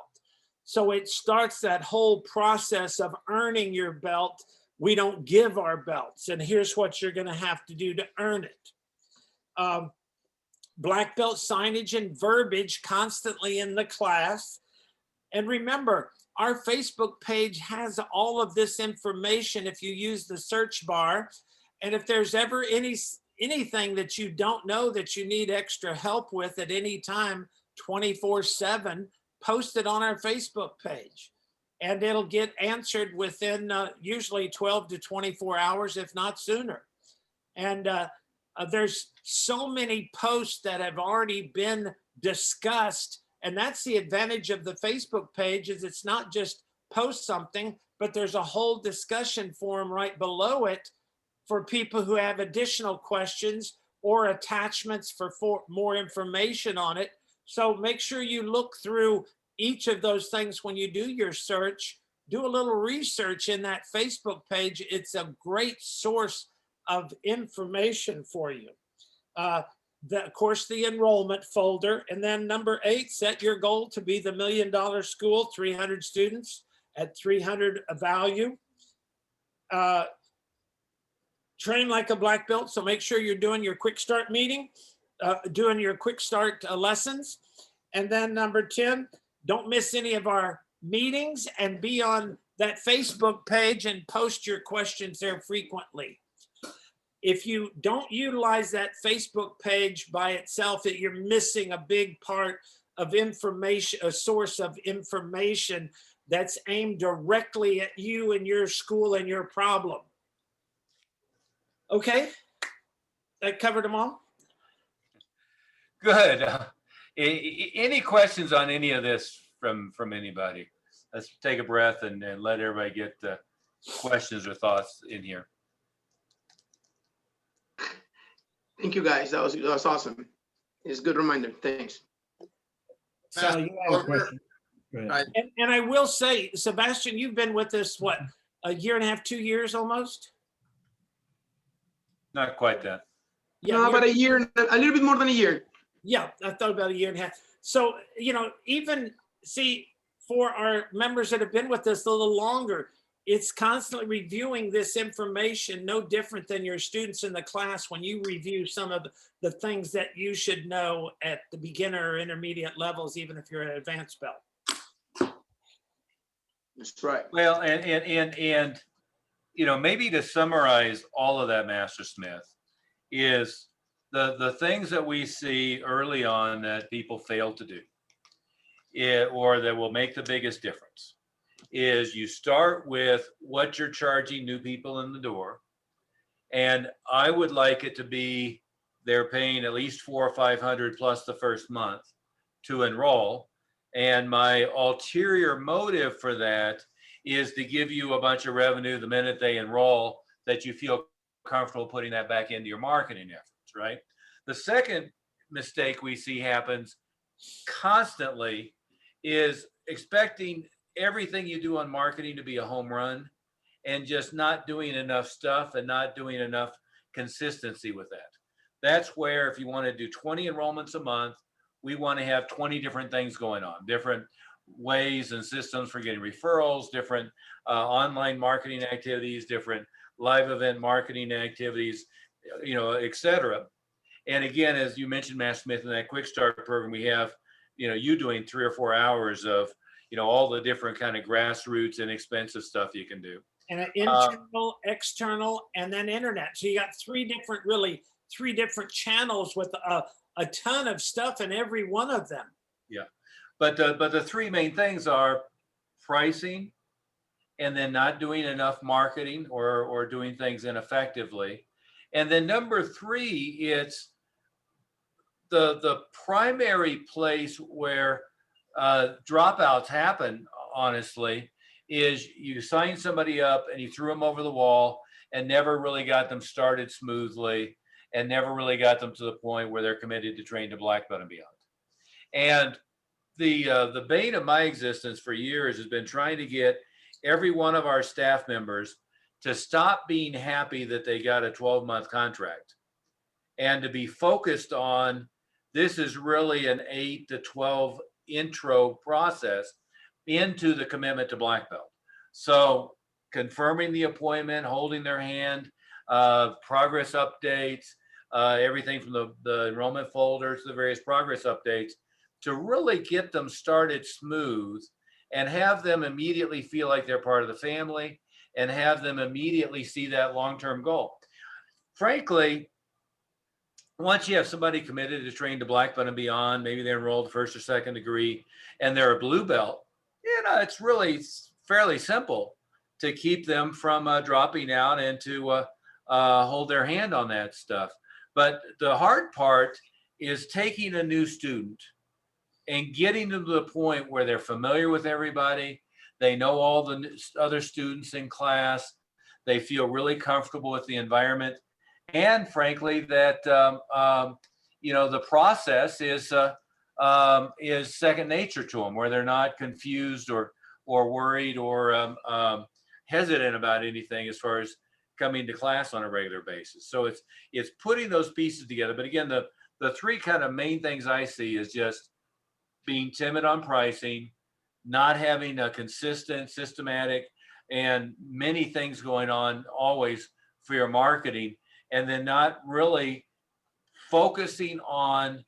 So it starts that whole process of earning your belt. We don't give our belts, and here's what you're going to have to do to earn it. Black belt signage and verbiage constantly in the class. And remember, our Facebook page has all of this information if you use the search bar. And if there's ever anything that you don't know that you need extra help with at any time, 24/7, post it on our Facebook page. And it'll get answered within usually 12 to 24 hours, if not sooner. And there's so many posts that have already been discussed. And that's the advantage of the Facebook page, is it's not just post something, but there's a whole discussion forum right below it for people who have additional questions or attachments for more information on it. So make sure you look through each of those things when you do your search. Do a little research in that Facebook page. It's a great source of information for you. Of course, the enrollment folder. And then number 8, set your goal to be the $1 million school, 300 students at 300 value. Train like a black belt. So make sure you're doing your quick start meeting, doing your quick start lessons. And then number 10, don't miss any of our meetings, and be on that Facebook page and post your questions there frequently. If you don't utilize that Facebook page by itself, you're missing a big part of information, a source of information that's aimed directly at you and your school and your problem. Okay, that covered them all? Good. Any questions on any of this from anybody? Let's take a breath and let everybody questions or thoughts in here. Thank you, guys. That was awesome. It's a good reminder. Thanks. Sal, you have a question. Go ahead. And I will say, Sebastian, you've been with us, what, a year and a half, 2 years almost? Not quite that. Yeah, No, you're- about a year, a little bit more than a year. Yeah, I thought about a year and a half. So, even for our members that have been with us a little longer, it's constantly reviewing this information, no different than your students in the class when you review some of the things that you should know at the beginner or intermediate levels, even if you're an advanced belt. That's right. Well, and maybe to summarize all of that, Master Smith, is the things that we see early on that people fail to do, or that will make the biggest difference, is you start with what you're charging new people in the door. And I would like it to be they're paying at least $400 or $500 plus the first month to enroll. And my ulterior motive for that is to give you a bunch of revenue the minute they enroll, that you feel comfortable putting that back into your marketing efforts, right? The second mistake we see happens constantly is expecting everything you do on marketing to be a home run and just not doing enough stuff and not doing enough consistency with that. That's where if you want to do 20 enrollments a month, we want to have 20 different things going on, different ways and systems for getting referrals, different online marketing activities, different live event marketing activities, et cetera. And again, as you mentioned, Matt Smith, in that Quick Start program, we have, you doing 3 or 4 hours of, all the different kind of grassroots and expensive stuff you can do. And internal, external, and then internet. So you got three different channels with a ton of stuff in every one of them. Yeah, but the three main things are pricing, and then not doing enough marketing or doing things ineffectively. And then number three, it's the primary place where dropouts happen, honestly, is you sign somebody up and you threw them over the wall and never really got them started smoothly and never really got them to the point where they're committed to train to black belt and beyond. And the bane of my existence for years has been trying to get every one of our staff members to stop being happy that they got a 12-month contract and to be focused on this is really an 8 to 12 intro process into the commitment to black belt. So confirming the appointment, holding their hand, progress updates, everything from the enrollment folder to the various progress updates, to really get them started smooth and have them immediately feel like they're part of the family and have them immediately see that long-term goal. Frankly, once you have somebody committed to train to black belt and beyond, maybe they enrolled first or second degree and they're a blue belt, it's really fairly simple to keep them from dropping out and to hold their hand on that stuff. But the hard part is taking a new student and getting them to the point where they're familiar with everybody. They know all the other students in class. They feel really comfortable with the environment. And frankly, that, the process is second nature to them, where they're not confused or worried or hesitant about anything as far as coming to class on a regular basis. So it's putting those pieces together. But again, the three kind of main things I see is just being timid on pricing, not having a consistent, systematic, and many things going on always for your marketing, and then not really focusing on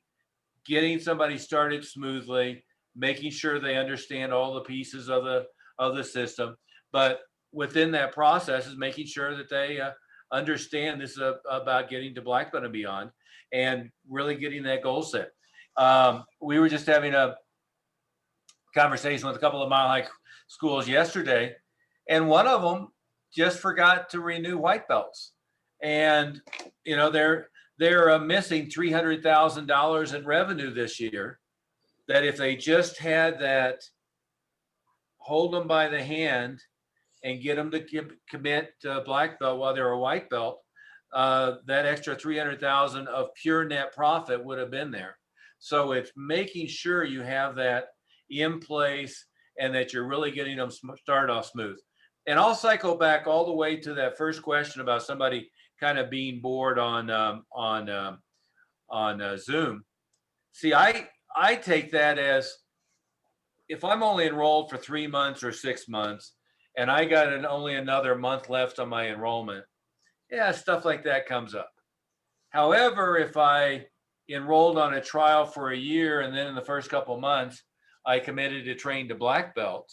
getting somebody started smoothly, making sure they understand all the pieces of the system. But within that process is making sure that they understand this is about getting to black belt and beyond and really getting that goal set. We were just having a conversation with a couple of Mile High schools yesterday, and one of them just forgot to renew white belts. And, they're missing $300,000 in revenue this year, that if they just had that, hold them by the hand and get them to commit to black belt while they're a white belt, that extra 300,000 of pure net profit would have been there. So it's making sure you have that in place and that you're really getting them started off smooth. And I'll cycle back all the way to that first question about somebody kind of being bored on Zoom. See, I take that as, if I'm only enrolled for 3 months or 6 months, and I got only another month left on my enrollment, yeah, stuff like that comes up. However, if I enrolled on a trial for a year and then in the first couple of months, I committed to train to black belt,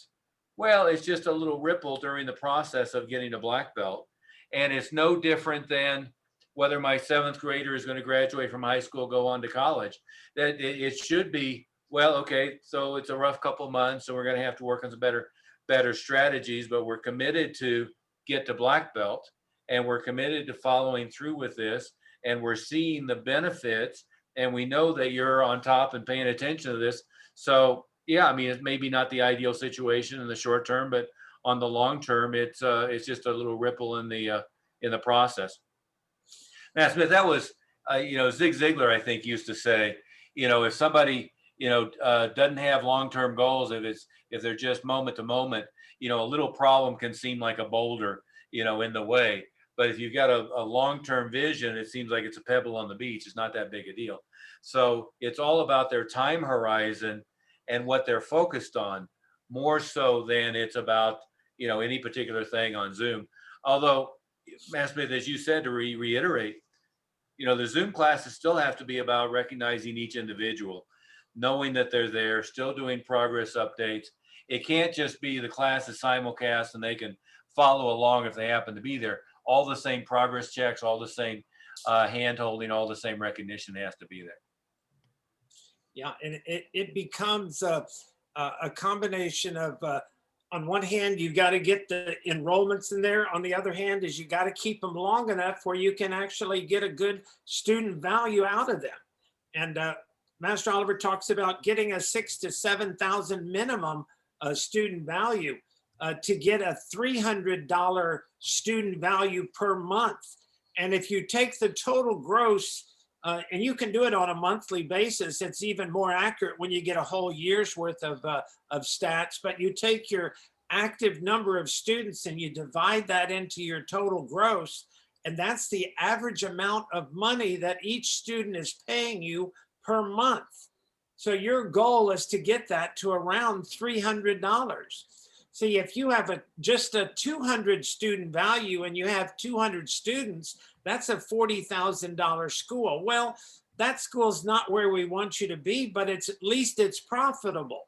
well, it's just a little ripple during the process of getting a black belt. And it's no different than whether my 7th grader is going to graduate from high school, go on to college. That it should be, well, okay, so it's a rough couple of months, so we're going to have to work on some better strategies, but we're committed to get to black belt, and we're committed to following through with this, and we're seeing the benefits, and we know that you're on top and paying attention to this. So yeah, I mean, it's maybe not the ideal situation in the short term, but on the long term, it's just a little ripple in the process. Matt Smith, that was Zig Ziglar, I think, used to say, if somebody doesn't have long-term goals, if they're just moment to moment, a little problem can seem like a boulder, in the way. But if you've got a long-term vision, it seems like it's a pebble on the beach. It's not that big a deal. So it's all about their time horizon and what they're focused on, more so than it's about, any particular thing on Zoom. Although, Matt Smith, as you said, to reiterate, the Zoom classes still have to be about recognizing each individual, knowing that they're there, still doing progress updates. It can't just be the class is simulcast and they can follow along if they happen to be there. All the same progress checks, all the same hand holding, all the same recognition has to be there. Yeah, and it becomes a combination of, on one hand, you got to get the enrollments in there. On the other hand, is you got to keep them long enough where you can actually get a good student value out of them. And Master Oliver talks about getting a $6,000 to $7,000 minimum student value to get a $300 student value per month. And if you take the total gross, and you can do it on a monthly basis, it's even more accurate when you get a whole year's worth of stats, but you take your active number of students and you divide that into your total gross, and that's the average amount of money that each student is paying you per month. So your goal is to get that to around $300. See, if you have just a 200 student value and you have 200 students, that's a $40,000 school. Well, that school's not where we want you to be, but at least it's profitable.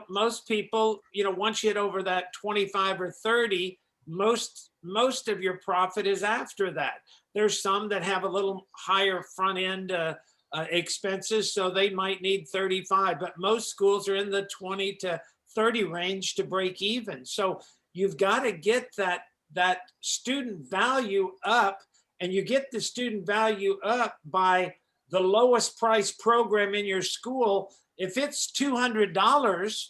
Most people, once you hit over that 25 or 30, most of your profit is after that. There's some that have a little higher front end expenses, so they might need 35, but most schools are in the 20 to 30 range to break even. So you've got to get that student value up, and you get the student value up by the lowest price program in your school. If it's $200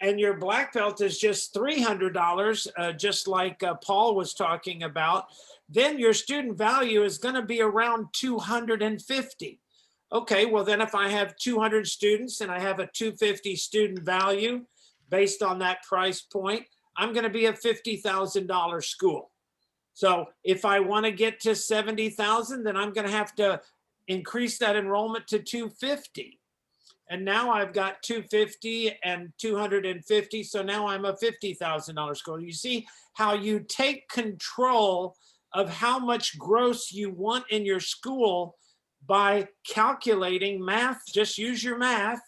and your black belt is just $300, just like Paul was talking about, then your student value is going to be around $250. Okay, well then if I have 200 students and I have a $250 student value based on that price point, I'm going to be a $50,000 school. So if I want to get to 70,000, then I'm going to have to increase that enrollment to 250. And now I've got 250 and 250. So now I'm a $50,000 school. You see how you take control of how much gross you want in your school by calculating math. Just use your math,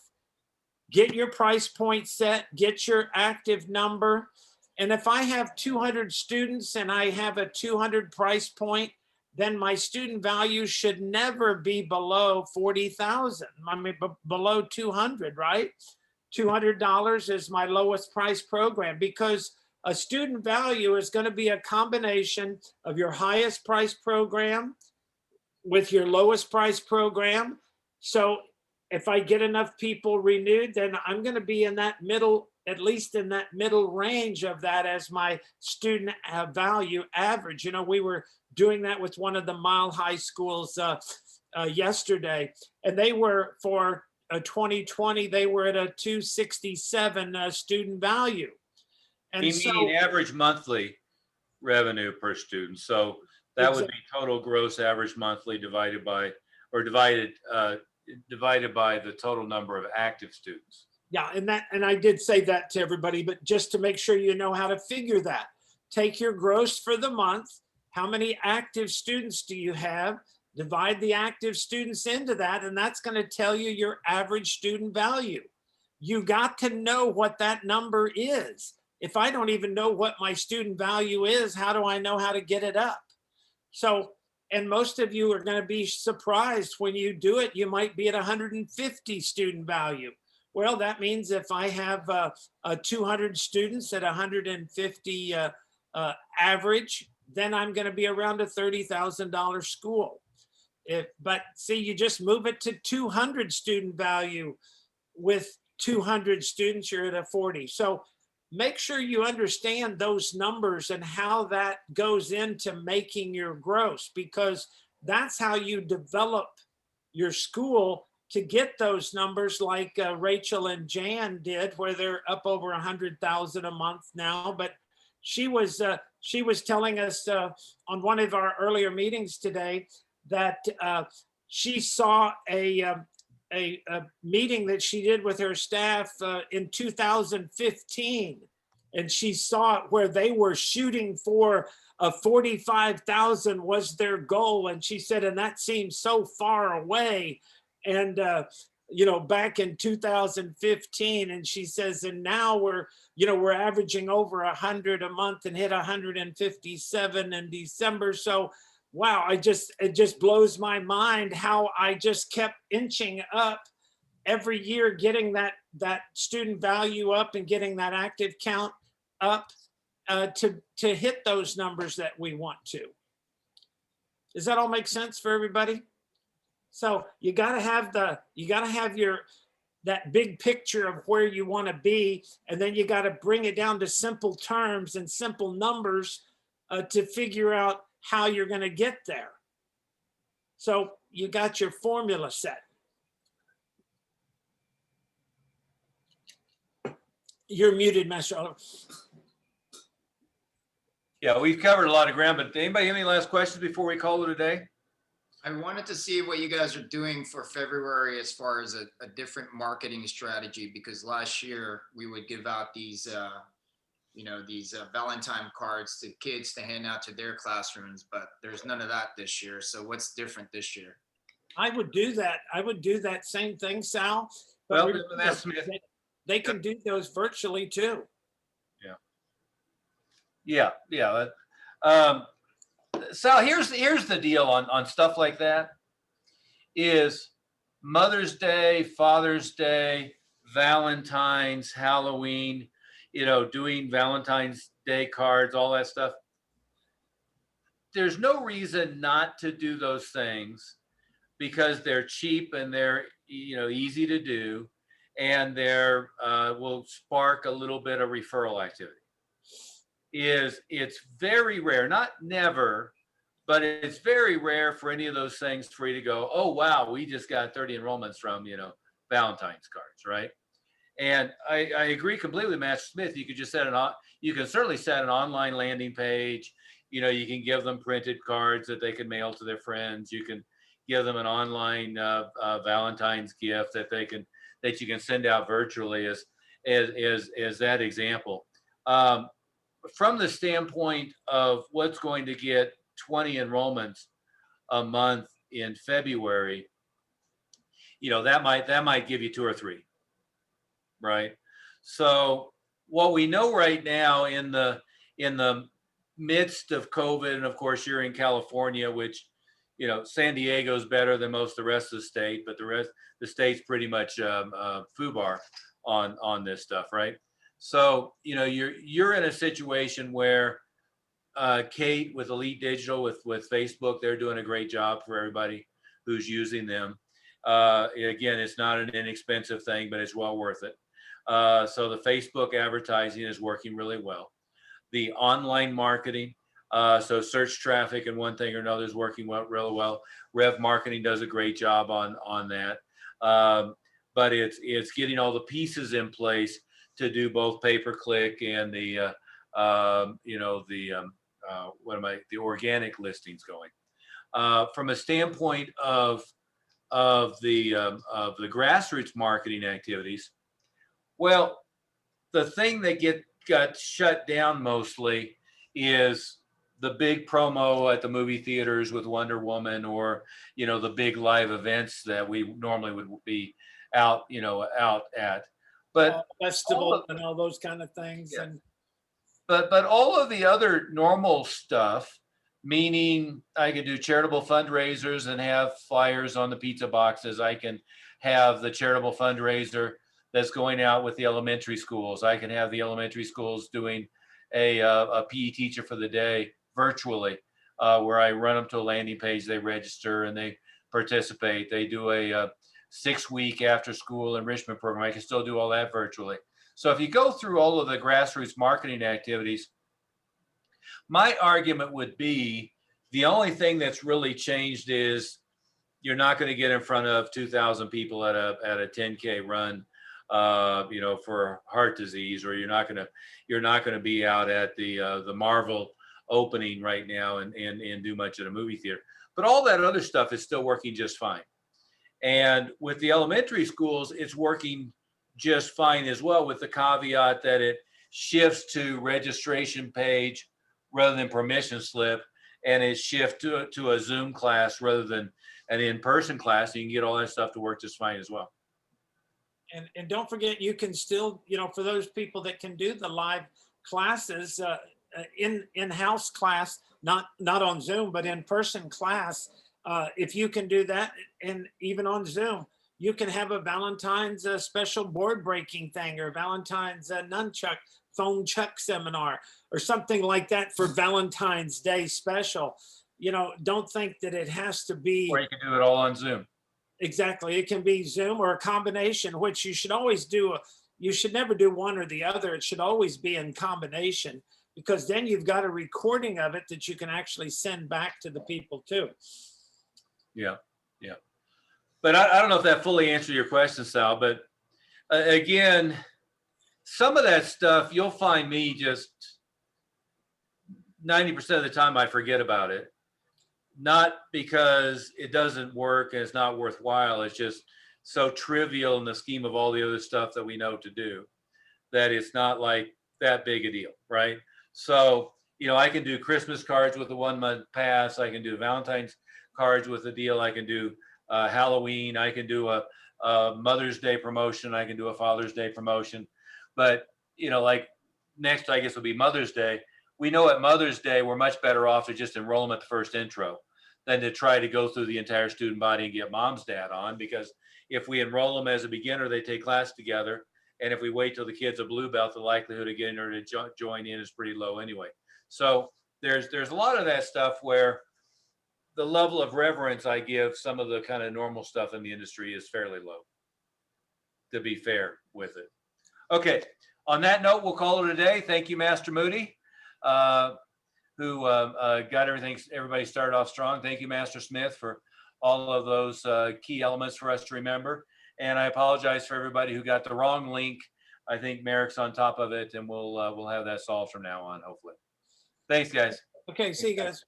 get your price point set, get your active number. And if I have 200 students and I have a 200 price point, then my student value should never be below 40,000. I mean, below 200, right? $200 is my lowest price program, because a student value is going to be a combination of your highest price program with your lowest price program. So if I get enough people renewed, then I'm going to be in that middle at least in that middle range of that as my student value average. You know, we were doing that with one of the Mile High schools yesterday, and they were for 2020, they were at a 267 student value. And You so, mean average monthly revenue per student. So that would be total gross average monthly divided by, or divided by the total number of active students. yeah, and I did say that to everybody, but just to make sure you know how to figure that, take your gross for the month. How many active students do you have? Divide the active students into that, and that's going to tell you your average student value. You got to know what that number is. If I don't even know what my student value is, how do I know how to get it up? So, and most of you are going to be surprised when you do it. You might be at 150 student value. Well, that means if I have 200 students at 150 average, then I'm going to be around a $30,000 school. But see, you just move it to 200 student value. With 200 students, you're at a 40. So make sure you understand those numbers and how that goes into making your gross, because that's how you develop your school to get those numbers like Rachel and Jan did, where they're up over 100,000 a month now. But she was telling us on one of our earlier meetings today that she saw a meeting that she did with her staff in 2015, and she saw it where they were shooting for 45,000 was their goal, and she said, and that seems so far away. And you know, back in 2015, and she says, and now we're averaging over 100 a month and hit 157 in December. So wow, it just blows my mind how I just kept inching up every year, getting that student value up and getting that active count up to hit those numbers that we want to. Does that all make sense for everybody? So you gotta have that big picture of where you want to be, and then you got to bring it down to simple terms and simple numbers to figure out how you're going to get there. So you got your formula set. You're muted, Master Oliver. Yeah, we've covered a lot of ground, but anybody have any last questions before we call it a day? I wanted to see what you guys are doing for February as far as a different marketing strategy, because last year we would give out these Valentine cards to kids to hand out to their classrooms, but there's none of that this year. So what's different this year? I would do that. I would do that same thing, Sal. But Well, remember, that's Smith. they can do those virtually too. Yeah. Sal, here's the deal on stuff like that is Mother's Day, Father's Day, Valentine's, Halloween, doing Valentine's Day cards, all that stuff. There's no reason not to do those things because they're cheap and they're, easy to do, and they're will spark a little bit of referral activity. It's very rare, not never, but it's very rare for any of those things for you to go, oh, wow, we just got 30 enrollments from, Valentine's cards, right? And I agree completely with Master Smith. You could just you can certainly set an online landing page. You can give them printed cards that they can mail to their friends. You can give them an online Valentine's gift that you can send out virtually as that example. From the standpoint of what's going to get 20 enrollments a month in February, that might give you 2 or 3. Right. So what we know right now in the midst of COVID, and of course you're in California, which, San Diego's better than most of the rest of the state, but the rest of the state's pretty much FUBAR on this stuff. Right. So, you're in a situation where Kate with Elite Digital with Facebook, they're doing a great job for everybody who's using them. Again, it's not an inexpensive thing, but it's well worth it. So the Facebook advertising is working really well. The online marketing, so search traffic and one thing or another is working really well. Rev Marketing does a great job on that. But it's getting all the pieces in place to do both pay-per-click and the the organic listings going. From a standpoint of the grassroots marketing activities, well, the thing that got shut down mostly is the big promo at the movie theaters with Wonder Woman, or the big live events that we normally would be out at. But Festival and all those kind of things. Yeah. And but all of the other normal stuff, meaning I could do charitable fundraisers and have flyers on the pizza boxes. I can have the charitable fundraiser that's going out with the elementary schools. I can have the elementary schools doing a PE teacher for the day virtually, where I run them to a landing page, they register and they participate. They do a 6-week after school enrichment program. I can still do all that virtually. So if you go through all of the grassroots marketing activities, my argument would be the only thing that's really changed is you're not going to get in front of 2,000 people at a 10K run, for heart disease, or you're not going to be out at the Marvel opening right now and do much at a movie theater. But all that other stuff is still working just fine. And with the elementary schools, it's working just fine as well, with the caveat that it shifts to registration page rather than permission slip, and it shifts to a Zoom class rather than an in-person class. You can get all that stuff to work just fine as well. And don't forget, you can still, for those people that can do the live classes, in-house class, not on Zoom, but in-person class, if you can do that, and even on Zoom, you can have a Valentine's special board breaking thing, or Valentine's nunchuck phone chuck seminar, or something like that for Valentine's Day special. Don't think that it has to be. Or you can do it all on Zoom. Exactly. It can be Zoom or a combination, which you should always do. You should never do one or the other. It should always be in combination, because then you've got a recording of it that you can actually send back to the people too. Yeah. But I don't know if that fully answered your question, Sal, but again, some of that stuff, you'll find me just 90% of the time I forget about it. Not because it doesn't work and it's not worthwhile. It's just so trivial in the scheme of all the other stuff that we know to do, that it's not like that big a deal, right? So, I can do Christmas cards with a 1-month pass. I can do Valentine's cards with a deal. I can do Halloween. I can do a Mother's Day promotion. I can do a Father's Day promotion. But, like next, I guess, will be Mother's Day. We know at Mother's Day, we're much better off to just enroll them at the first intro than to try to go through the entire student body and get mom's dad on. Because if we enroll them as a beginner, they take class together. And if we wait till the kid's a blue belt, the likelihood of getting her to join in is pretty low anyway. So there's a lot of that stuff where the level of reverence I give some of the kind of normal stuff in the industry is fairly low, to be fair with it. Okay, on that note, we'll call it a day. Thank you, Master Moody, who got everybody started off strong. Thank you, Master Smith, for all of those key elements for us to remember. And I apologize for everybody who got the wrong link. I think Merrick's on top of it, and we'll have that solved from now on, hopefully. Thanks, guys. Okay, see you guys.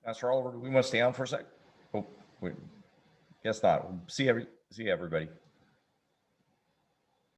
Master Oliver, do we want to stay on for a sec? Oh, wait. Guess not. See everybody.